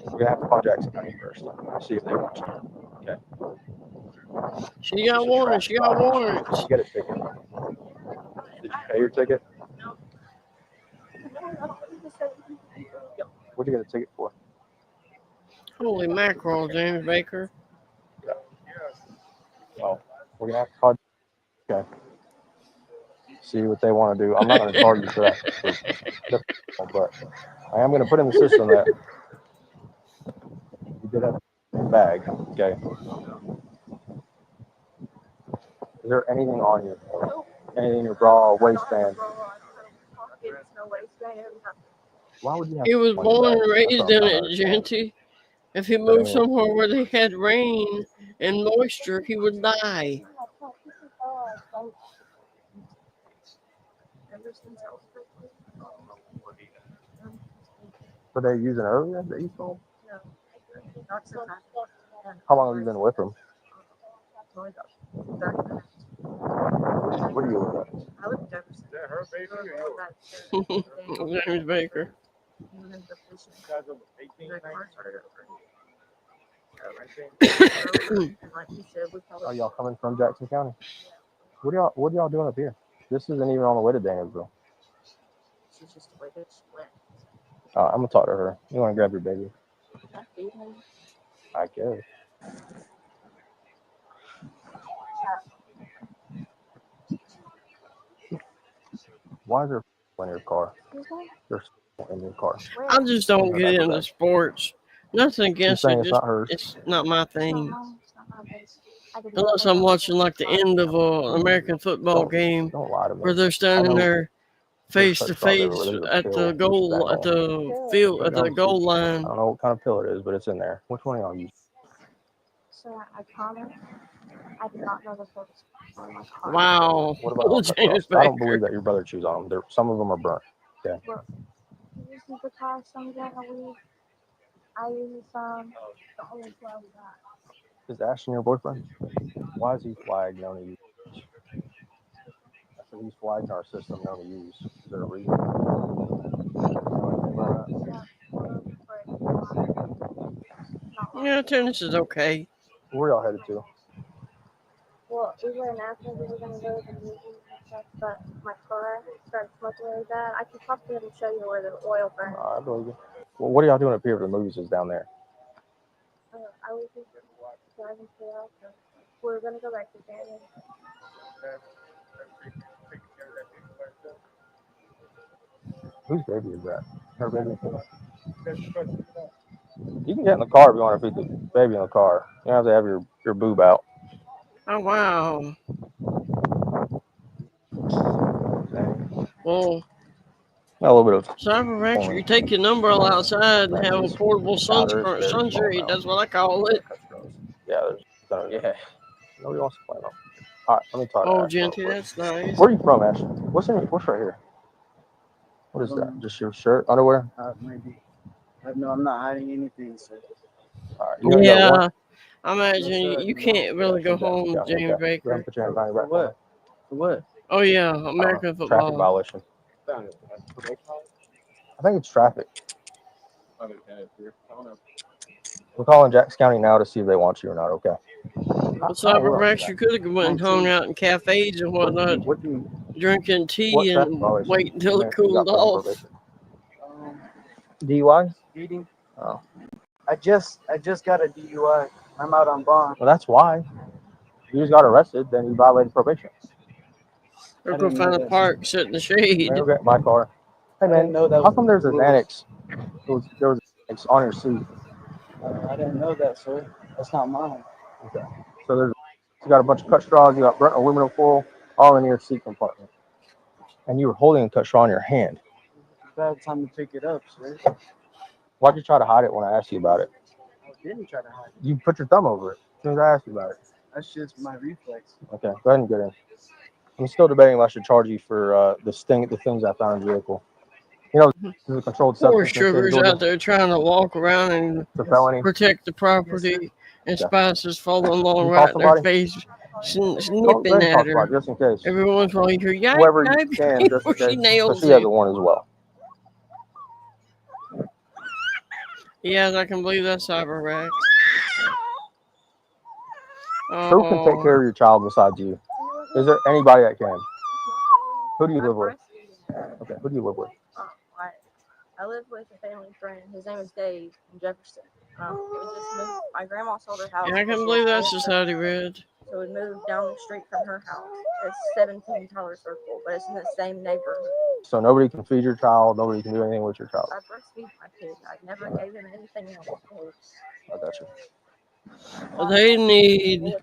We're gonna have to call Jackson County first. See if they want you. Okay. She got warrants. She got warrants. You get a ticket. Did you pay your ticket? What'd you get a ticket for? Holy mackerel, James Baker. Well, we're gonna have to call. Okay. See what they want to do. I'm not going to charge you for that, but I am going to put in the system that you did have a bag. Okay. Is there anything on you? Anything in your bra or waistband? Why would you have? He was born and raised in it, Genty. If he moved somewhere where they had rain and moisture, he would die. Were they using earlier that you saw? How long have you been with them? What do you look at? James Baker. Are y'all coming from Jackson County? What y'all doing up here? This isn't even on the way to Danielsville. She's just the way that she went. I'm gonna talk to her. You want to grab your baby? I guess. Why is there in your car? There's in your car. I just don't get into sports. Nothing against it. It's not hers. It's not my thing. Unless I'm watching like the end of an American football game where they're standing there face to face at the goal, at the field, at the goal line. I don't know what kind of pill it is, but it's in there. Which one are you? So I promise. I did not know the focus on my car. Wow. What about I don't believe that your brother chews on them. Some of them are burnt. Okay. Well, this is the car some day a week. I use some. The only car we got. Is Ashton your boyfriend? Why is he flagged known to use? I said he's flagged in our system known to use. Is there a reason? Yeah, tennis is okay. Where y'all headed to? Well, we were in Athens. We were going to go to the movies and stuff, but my car started smoking really bad. I can probably show you where the oil burned. I believe you. Well, what are y'all doing up here if the movies is down there? I was just driving to the house. We were going to go back to Daniel. Whose baby is that? Her baby? You can get in the car if you want to feed the baby in the car. You don't have to have your boob out. Oh, wow. Well, a little bit of Cyber Rex, you take your number outside and have a portable sunshade. That's what I call it. Yeah, yeah. Nobody wants to play them. All right, let me talk. Oh, Genty, that's nice. Where are you from, Ash? What's right here? What is that? Just your shirt, underwear? Maybe. No, I'm not hiding anything, sir. All right, yeah, I imagine you can't really go home, James Baker. For what? Oh yeah, American Traffic football. violation. I think it's traffic. We're calling Jackson County now to see if they want you or not. Okay. Well, Cyber Rex, you could have went and hung out in cafes and whatnot, drinking tea and wait until it cooled off. DUI? Speeding. Oh. I just got a DUI. I'm out on bond. Well, that's why. You just got arrested, then you violated probation. Or go find a park, sit in the shade. Man, get my car. Hey man, how come there's an annex? There was an annex on your seat. I didn't know that, sir. That's not mine. Okay. So you got a bunch of cut straws, you got burnt aluminum foil, all in your seat compartment. And you were holding a cut straw in your hand. Bad time to pick it up, sir. Why'd you try to hide it when I asked you about it? I didn't try to hide it. You put your thumb over it as soon as I asked you about it. That's just my reflex. Okay, go ahead and get in. I'm still debating if I should charge you for the things I found in the vehicle. You know, this is a controlled Poor substance. in the state of sugars Georgia. out there trying to walk around and It's a felony. protect the property, and spices falling along You right call in their somebody? face, Go snipping ahead and call at her. somebody, just in case. Every once in a while you hear, yipe, Whoever you yipe, can, just in before she case. So nails she has a you. warrant as well. Yes, I can believe that, Cyber Rex. Who can take care of your child besides you? Is there anybody that can? Who do you live with? Okay, who do you live with? I live with a family friend. His name is Dave in Jefferson. We just moved. My grandma sold her house. Yeah, I can believe that, Society Red. So we moved down the street from her house. It's 17 Tyler Circle, but it's in the same neighborhood. So nobody can feed your child, nobody can do anything with your child. I breastfeed my kid. I never gave him anything else. I got you. They need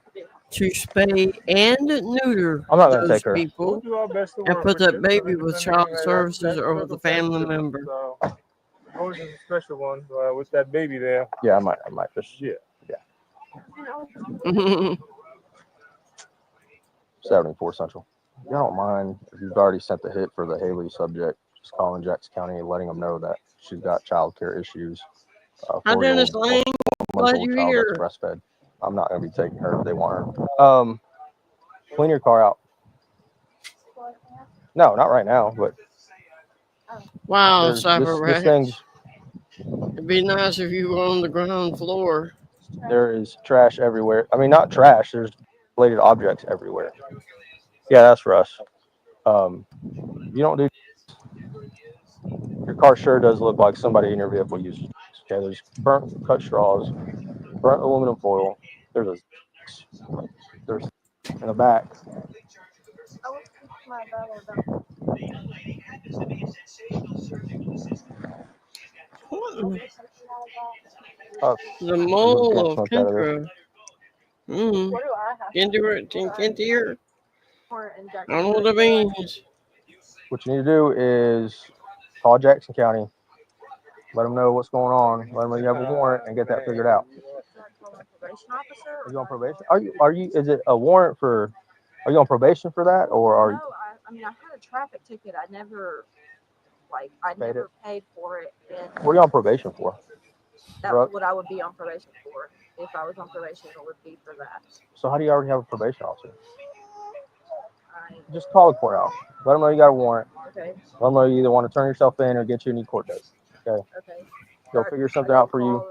to spay and neuter I'm not gonna those take her. people We'll do our best to and work put with that you. baby with child services or with a family circumstances, member. So, yours is a special one with that baby there. Yeah, I might just 74 Central. You don't mind if you've already sent the hit for the Haley subject, just calling Jackson County and letting them know that she's got child care issues. Hi, Dennis Lane. Glad you're child here. that's breastfed. I'm not going to be taking her if they want her. Clean your car out. No, not right now, but Wow, this Cyber Rex. thing's, It'd be nice if you were on the ground floor. there is trash everywhere. I mean, not trash. There's related objects everywhere. Yeah, that's for us. You don't do. Your car sure does look like somebody in your vehicle uses. Okay, there's burnt cut straws, burnt aluminum foil. There's in the back. I will speak to my brother about The mole of Smoke out of there. Kendra. What do I have Kendir. for in I don't know what that means. What you need to do is call Jackson County, let them know what's going on, let them know you have a warrant, and get that figured out. Probation officer? Are you on probation? Are you? Is it a warrant for? Are you on probation for that, or are you? No, I mean I had a traffic ticket. I never paid for it. And What are you on probation for? that's what I would be on probation for. If I was on probation, it would be for that. So how do you already have a probation officer? Just call the courthouse. Let them know you got a warrant. Okay. Let them know you either want to turn yourself in or get you a new court date. Okay. Okay. They'll figure something out for you.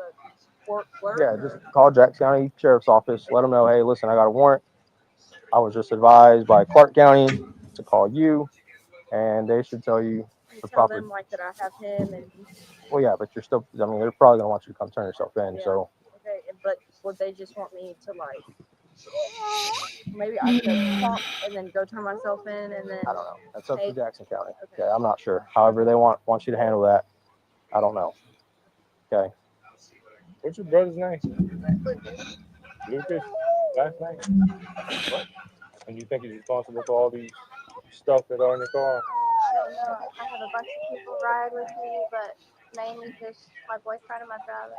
Clerk? Yeah, just call Jackson County Sheriff's Office. Let them know, hey, listen, I got a warrant. I was just advised by Clark County to call you, and they should tell you the Tell proper. them like that I have him and. Well, yeah, but you're still. I mean, they're probably gonna want you to come turn yourself in. Yeah. So. Okay, but would they just want me to like? Maybe I could talk and then go turn myself in and then. I don't know. That's up to Jackson County. Okay, I'm not sure. However, they want you to handle that. I don't know. Okay. What's your brother's name? Lucas. Last name? What? And you think he's responsible for all these stuff that are in your car? I don't know. I have a bunch of people ride with me, but mainly just my boyfriend and my brother.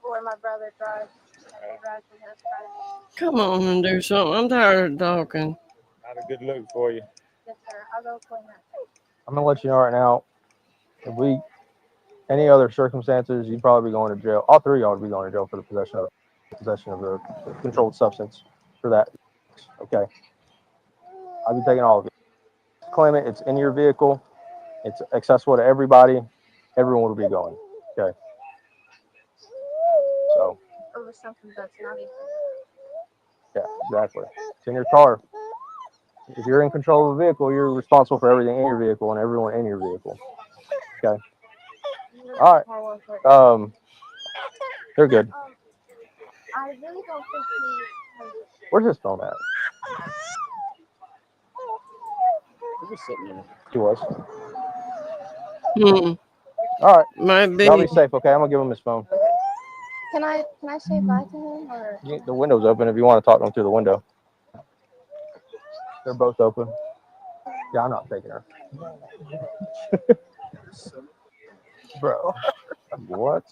Or my brother drives. He rides with his friend. Come on and do something. I'm tired of talking. Not a good look for you. Yes, sir. I'll go clean that. I'm gonna let you know right now. If any other circumstances, you'd probably be going to jail. All three of y'all would be going to jail for the possession of the controlled substance for that. Okay. I'll be taking all of it. Claim it. It's in your vehicle. It's accessible to everybody. Everyone will be going. Okay. So. Over something that's not even. Yeah, exactly. It's in your car. If you're in control of a vehicle, you're responsible for everything in your vehicle and everyone in your vehicle. Okay. All right. They're good. I really don't think he has. Where's his phone at? He's just sitting there. He was. All right. My Y'all be baby. safe, okay? I'm gonna give him his phone. Can I say bye to him or? The window's open if you want to talk to him through the window. They're both open. Yeah, I'm not taking her. Bro. What?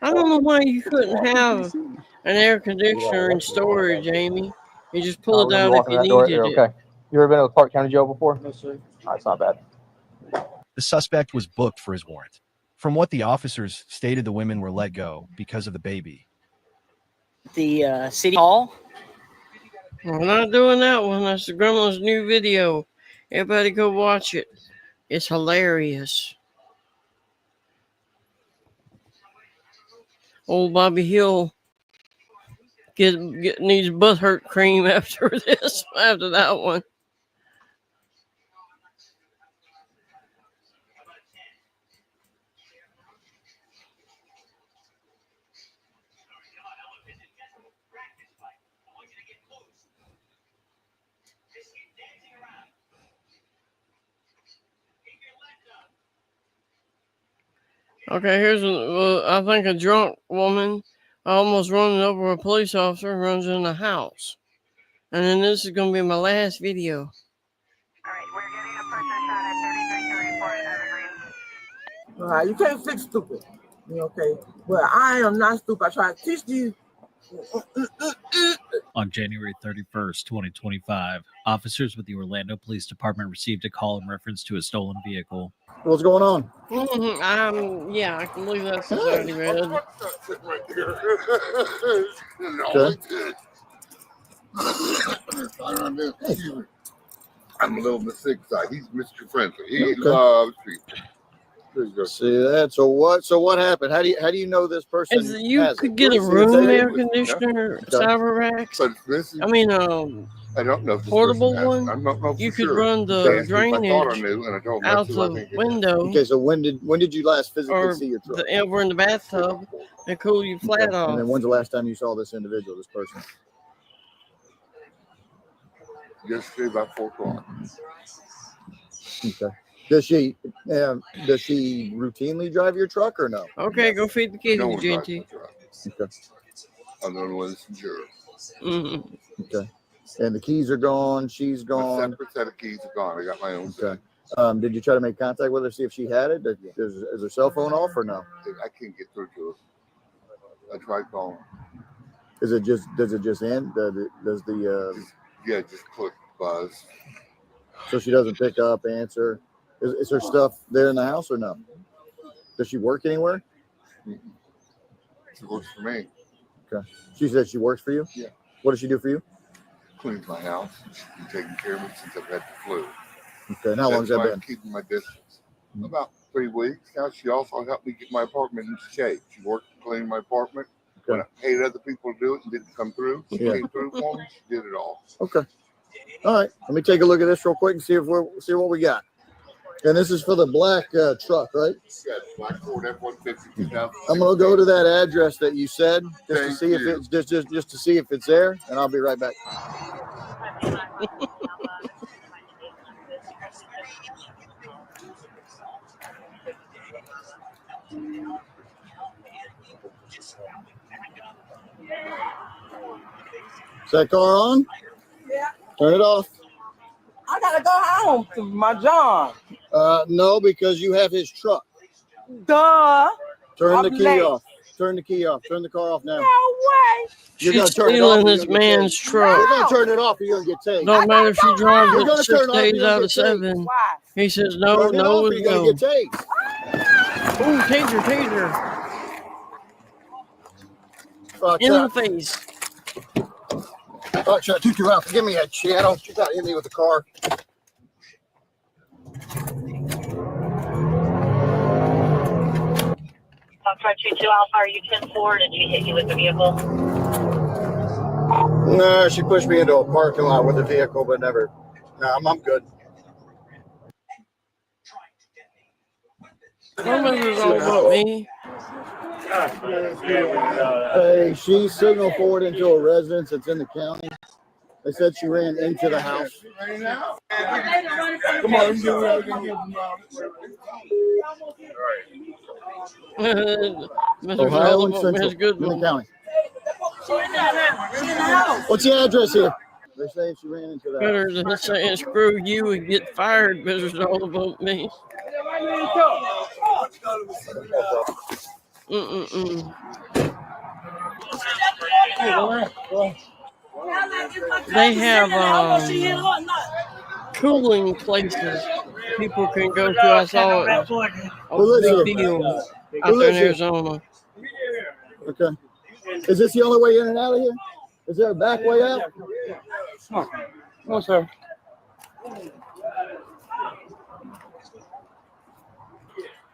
I don't know why you couldn't have an air conditioner in storage, Amy. You just pull it out if you needed it. Okay. You ever been to the Clark County Jail before? No, sir. It's not bad. The suspect was booked for his warrant. From what the officers stated, the women were let go because of the baby. The city hall. We're not doing that one. That's the Gremlin's new video. Everybody go watch it. It's hilarious. Old Bobby Hill needs butt hurt cream after that one. Okay, here's I think a drunk woman almost running over a police officer and runs in the house. And then this is going to be my last video. You can't fix stupid. Okay. But I am not stupid. I try to teach you. On January 31st, 2025, officers with the Orlando Police Department received a call in reference to a stolen vehicle. What's going on? Yeah, I can believe that's already read. I'm a little bit sick side. He's Mr. Friendly. He loves people. See that? So what happened? How do you know this person? You could get a room air conditioner, cyber racks. I mean, I don't know if this portable person one. has, I don't know You for could sure. run the I drainage thought I knew, and I told him out that's who I the think it is. window. Okay, so when did you last physically see your truck? Over in the bathtub and cool you flat off. And then when's the last time you saw this individual, this person? Yesterday about 4 o'clock. Okay. Does she routinely drive your truck or no? Okay, go feed the kitty, No one drives JT. my truck. Okay. I don't know whether it's insured. Okay. And the keys are gone. She's My gone. separate set of keys are gone. I got my own. Okay. Did you try to make contact with her, see if she had it? Is her cell phone off or no? I can't get through to her. I tried calling. Does it just end? Does the Yeah, just click buzz. So she doesn't pick up, answer. Is her stuff there in the house or no? Does she work anywhere? She works for me. Okay. She said she works for you? Yeah. What does she do for you? Cleans my house. She's been taking care of me since I've had the flu. Okay. And how long has that That's why been? I'm keeping my distance. About 3 weeks. Now she also helped me get my apartment in shape. She worked cleaning my apartment. Okay. When I paid other people to do it and didn't come through, she came through for me. She did it all. Okay. All right. Let me take a look at this real quick and see what we got. And this is for the black truck, right? Yeah, black Ford F-150 2000. I'm gonna go to that address that you said just to see if it's just to see if it's there, and I'll be right back. Is that car on? Yeah. Turn it off. I gotta go home to my John. No, because you have his truck. Duh. Turn I'm the key late. off. Turn the key off. Turn the car off now. No way. You're She's gonna turn it off. stealing You're this gonna get man's tased. truck. You're gonna turn it off. You're gonna get tased. Don't matter if she drives You're it gonna 6 turn it off, days you're gonna out of get tased. 7. Why? He says no, Turn it no, off, or and you're gonna no. get tased. Ooh, taser. In the face. Oh, shut you out. Give me that shit. You gotta hit me with the car. 522 Alpha, are you 10-4? Did she hit you with the vehicle? No, she pushed me into a parking lot with a vehicle, but never. No, I'm good. Woman is all about me. Hey, she signaled forward into a residence that's in the county. They said she ran into the house. Come on, Mr. Ohio and Sullivan Central is good in the one. county. What's the address here? They say she ran into the Better house. than saying screw you and get fired, Mr. All about me. Mm-mm-mm. They have cooling places people can go to. I saw it. Who lives Big here? deal Who out there in lives here? Arizona. Okay. Is this the only way in and out of here? Is there a back way out? No, sir.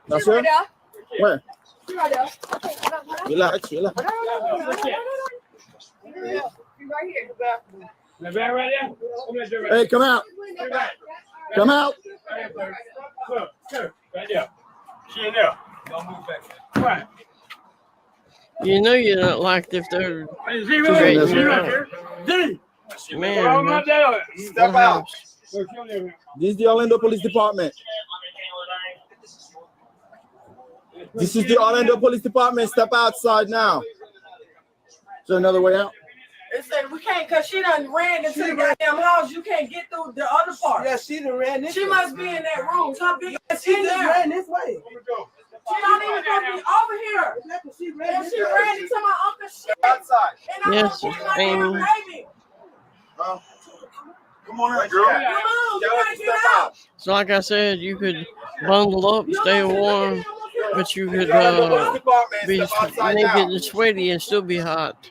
No, sir? Where? Relax. Right here. Hey, come out. Come out. Right there. She in there. Don't move back. Right. You know you're not liked if they're Hey, treating you right right. here. Man, Step out. This is the Orlando Police Department. This is the Orlando Police Department. Step outside now. Is there another way out? It said we can't, cause she done ran into the goddamn house. You can't get through the other part. Yeah, she done ran this She way. must be in that room. How big is She in just there? ran this way. She not even supposed to be over here. She And ran she ran into my uncle's shit. Outside. And I Yes, don't get my damn Amy. baby. Come on, girl. Come on, you gotta get out. So like I said, you could bundle up, stay warm, but you could be naked and sweaty and still be hot.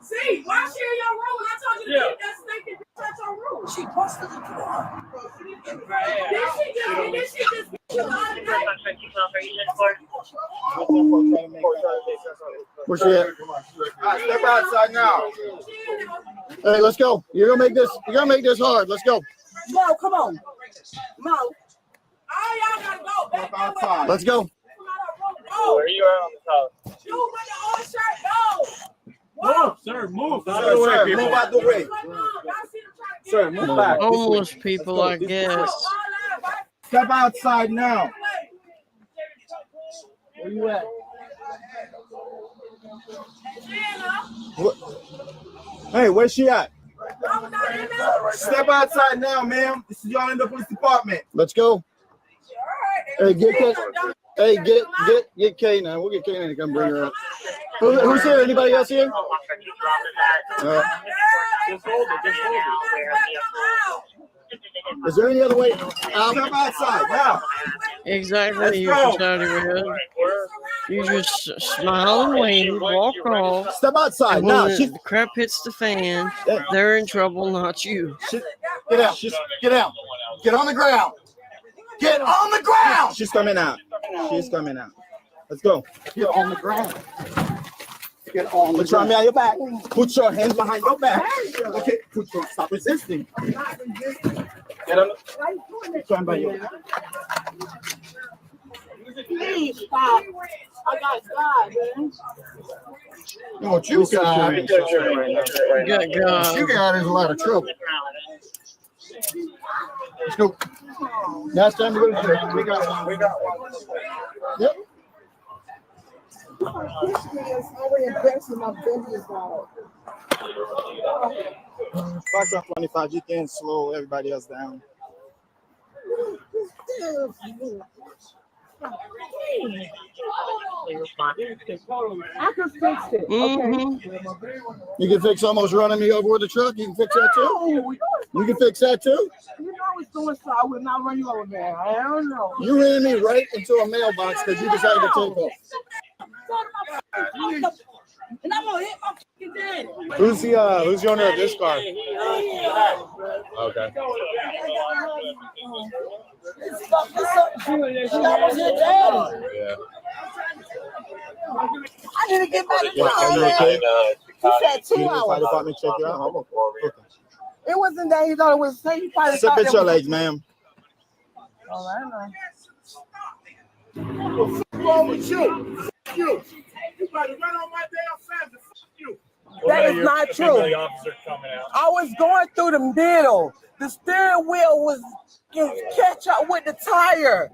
See, why she in your room? I told you to keep that stinking bitch out your room. She busted the door. Did she just get you out of there? Where's she at? Step outside now. Hey, let's go. You're gonna make this hard. Let's go. Mo, come on. Mo. All y'all gotta go back that way. Let's go. Where are you at on the top? You with the old shirt, go. Move, sir, move. Move out the way. Sir, move back. Homeless people, I guess. Step outside now. Where you at? What? Hey, where's she at? Step outside now, ma'am. This is y'all in the police department. Let's go. Hey, get Kay now. We'll get Kay to come bring her up. Who's here? Anybody else here? Just hold it. Is there any other way out? Step outside now. Exactly, you society red. You just smile and wave, walk off. Step outside and now. when the crap hits the fan, they're in trouble, not you. Get out. Get out. Get on the ground. Get on the ground. She's coming out. She's coming out. Let's go. Get on the ground. Get on the ground. Me on your back. Put your hands behind your back. Okay. Stop resisting. Get on the. Stand by you. Please stop. I got God, man. No, what you got? God. You got is a lot of trouble. Let's go. Now it's time to go to church. We got one. Yep. Back up 25. You can slow everybody else down. I can fix it. Okay. You can fix almost running me over with the truck. You can fix that too. You can fix that too. You know it's doing so. I would not run you over, man. I don't know. You ran me right into a mailbox because you decided to take off. And I'm gonna hit my fucking daddy. Who's the owner of this car? Okay. She almost hit daddy. Yeah. I need to get back to Yeah, are you town. okay? He said 2 You need the fire hours. department to check you out? Okay. It wasn't that he thought it was safe. He probably Sit thought at it your was- legs, ma'am. All right, now. What's wrong with you? You. You better run on my damn family. You. That is not true. I was going through the middle. The steering wheel was catch up with the tire.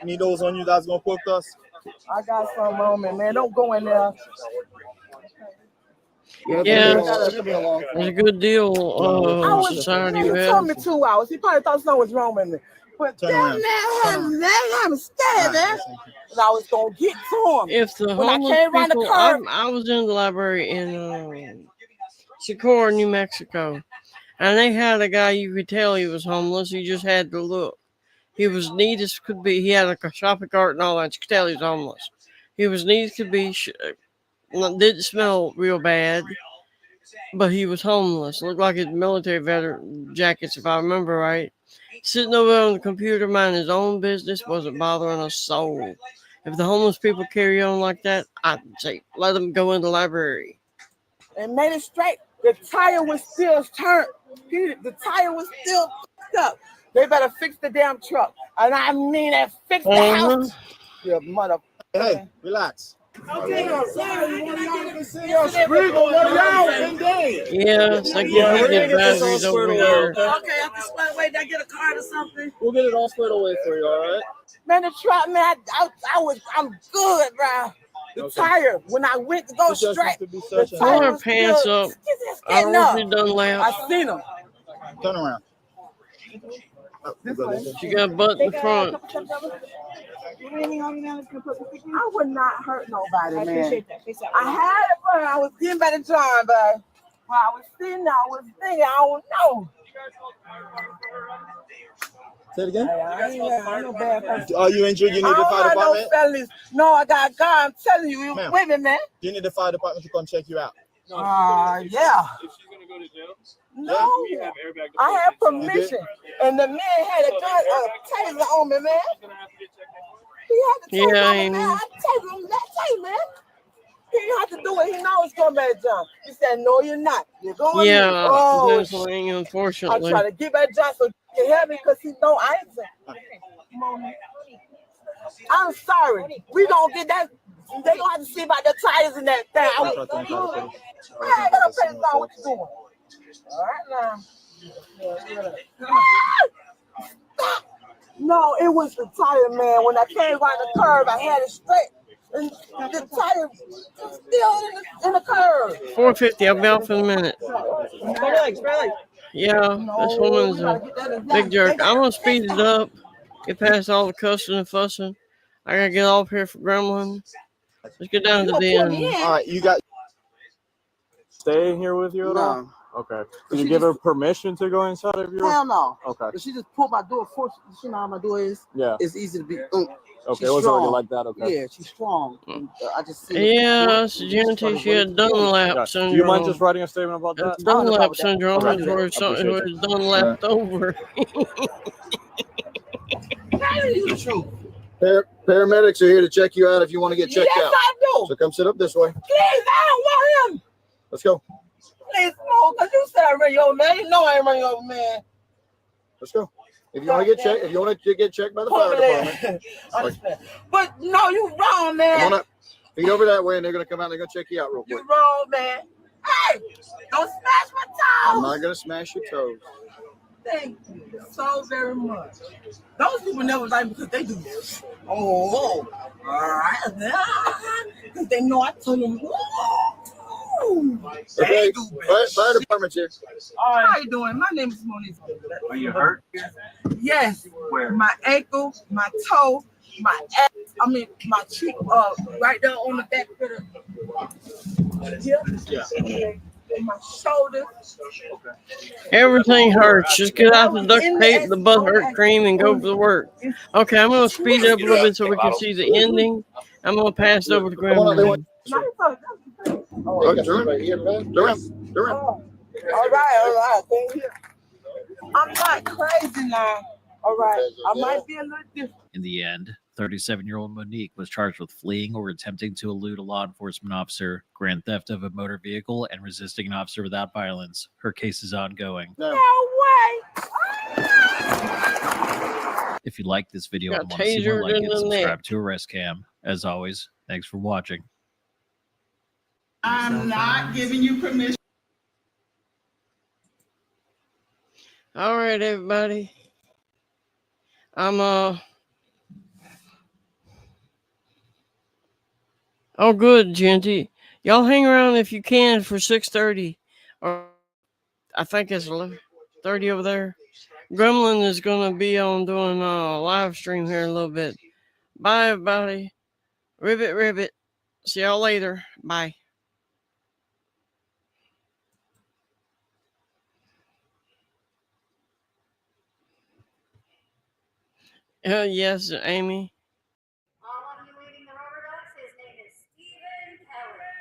Need those on you that's gonna cook us? I got some on me, man. Don't go in there. Yeah, it's a good deal. Society He has. told me 2 hours. He probably thought something was wrong with me. But Turn damn, around. I'm scared, man. And I was gonna get to him. If the when I homeless came around the people, curve, I was in the library in Socorro, New Mexico, and they had a guy you could tell he was homeless. He just had to look. He was neat as could be. He had a shopping cart and all that. You could tell he was homeless. He was neat as could be. Didn't smell real bad, but he was homeless. Looked like his military veteran jackets, if I remember right. Sitting over on the computer, minding his own business, wasn't bothering a soul. If the homeless people carry on like that, I'd say let them go in the library. and made it straight. The tire was still turned. The tire was still fucked up. They better fix the damn truck. And I mean that fix the house. You mother. Hey, relax. Okay, Yes, I give you the batteries over here. Okay, I can split away. Did I get a card or something? We'll get it all squared away for you, all right? Man, the truck, man, I'm good, bro. The tire, when I went to go straight, the Pull tire her was pants still, up. I don't know if you done lap. I seen him. Turn around. She got butt in front. I would not hurt nobody, man. I had it, but I was getting better John, but while I was sitting there, I was thinking, I don't know. Say it again. I no bad person. Are you injured? You need the fire I don't have no department? felonies. No, I got God. I'm telling you, Ma'am. wait a minute, man. You need the fire department to come check you out. Yeah. No, I had permission, and the man had a gun, taser on me, man. He had to taser on me, man. I tasered him that taser, man. He didn't have to do it. He knows it's going back, John. He said, "No, you're not. You're going." Yeah, Oh, definitely, I'm unfortunately. trying to get back John so he can help me because he know I ain't. Come on, man. I'm sorry. We gonna get that. They gonna have to see about the tires and that thing. I ain't got no pants on. What you doing? All right now. No, it was the tire, man. When I came around the curve, I had it straight. And the tire was still in the curve. 450. I'll be out for a minute. Yeah, this woman's a big jerk. I'm gonna speed it up. Get past all the cussing and fussing. I gotta get off here for grumbling. Let's get down to the end. All right, you got. Stay here with you at all? Okay. Did you give her permission to go inside of your? Hell no. Okay. But she just pulled my door. Forced. You know how my door is. Yeah. It's easy to be. Okay, it was already like that. Okay. Yeah, she's strong. I just see. Yeah, it's guaranteed she had Dunlap syndrome. Do you mind just writing a statement about that? Dunlap syndrome Okay. is where something was Dunlapped over. Paramedics are here to check you out if you want to get checked Yes, out. I do. So come sit up this way. Please, I don't want him. Let's go. Please, no, because you said I run your man. You know I ain't run your man. Let's go. If you want to get checked, if you want to get checked by the fire department, Understand. But no, you wrong, man. come on up. Feet over that way, and they're gonna come out. And they're gonna check you out real quick. You wrong, man. Hey, don't smash my toes. I'm not gonna smash your toes. Thank you so very much. Those people never like me because they do this. Oh, all right. Because they know I told them. Okay, fire department's here. How you doing? My name is Monique. Are you hurt? Yes. Where? My ankle, my toe, my ass. I mean, my cheek. Right there on the back of the. Yeah. And my shoulder. Everything hurts. Just get out the duct tape, the butt hurt cream, and go to work. Okay, I'm going to speed it up a little bit so we can see the ending. I'm going to pass it over to Grandma. Okay, turn around. All right. Thank you. I'm not crazy now. All right. I might be a little different. In the end, 37-year-old Monique was charged with fleeing or attempting to elude a law enforcement officer, grand theft of a motor vehicle, and resisting an officer without violence. Her case is ongoing. No way. If you like this video Got and want to see more tasered like in it, the subscribe neck. to Arrest Cam. As always, thanks for watching. I'm not giving you permission. All right, everybody. I'm Oh, good, Genty. Y'all hang around if you can for 6:30, or I think it's 11:30 over there. Gremlin is gonna be on doing a live stream here in a little bit. Bye, everybody. Ribbit, ribbit. See y'all later. Bye. Yes, Amy. All of you reading the rubber ducks, his name is Stephen Kelly.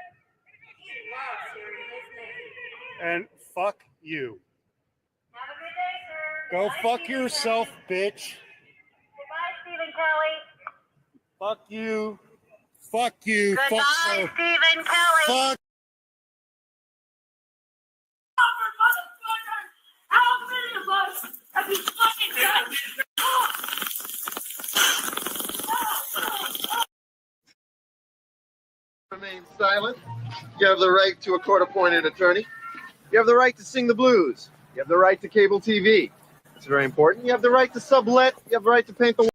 He loves hearing his name. And fuck you. Have a good day, sir. Go Goodbye, fuck Stephen yourself, Kelly. bitch. Goodbye, Stephen Kelly. Fuck you. Fuck you. Goodbye, Fuck you. Stephen Kelly. Fuck. How many of us have you fucking done? Remain silent. You have the right to a court-appointed attorney. You have the right to sing the blues. You have the right to cable TV. It's very important. You have the right to sublet. You have the right to paint the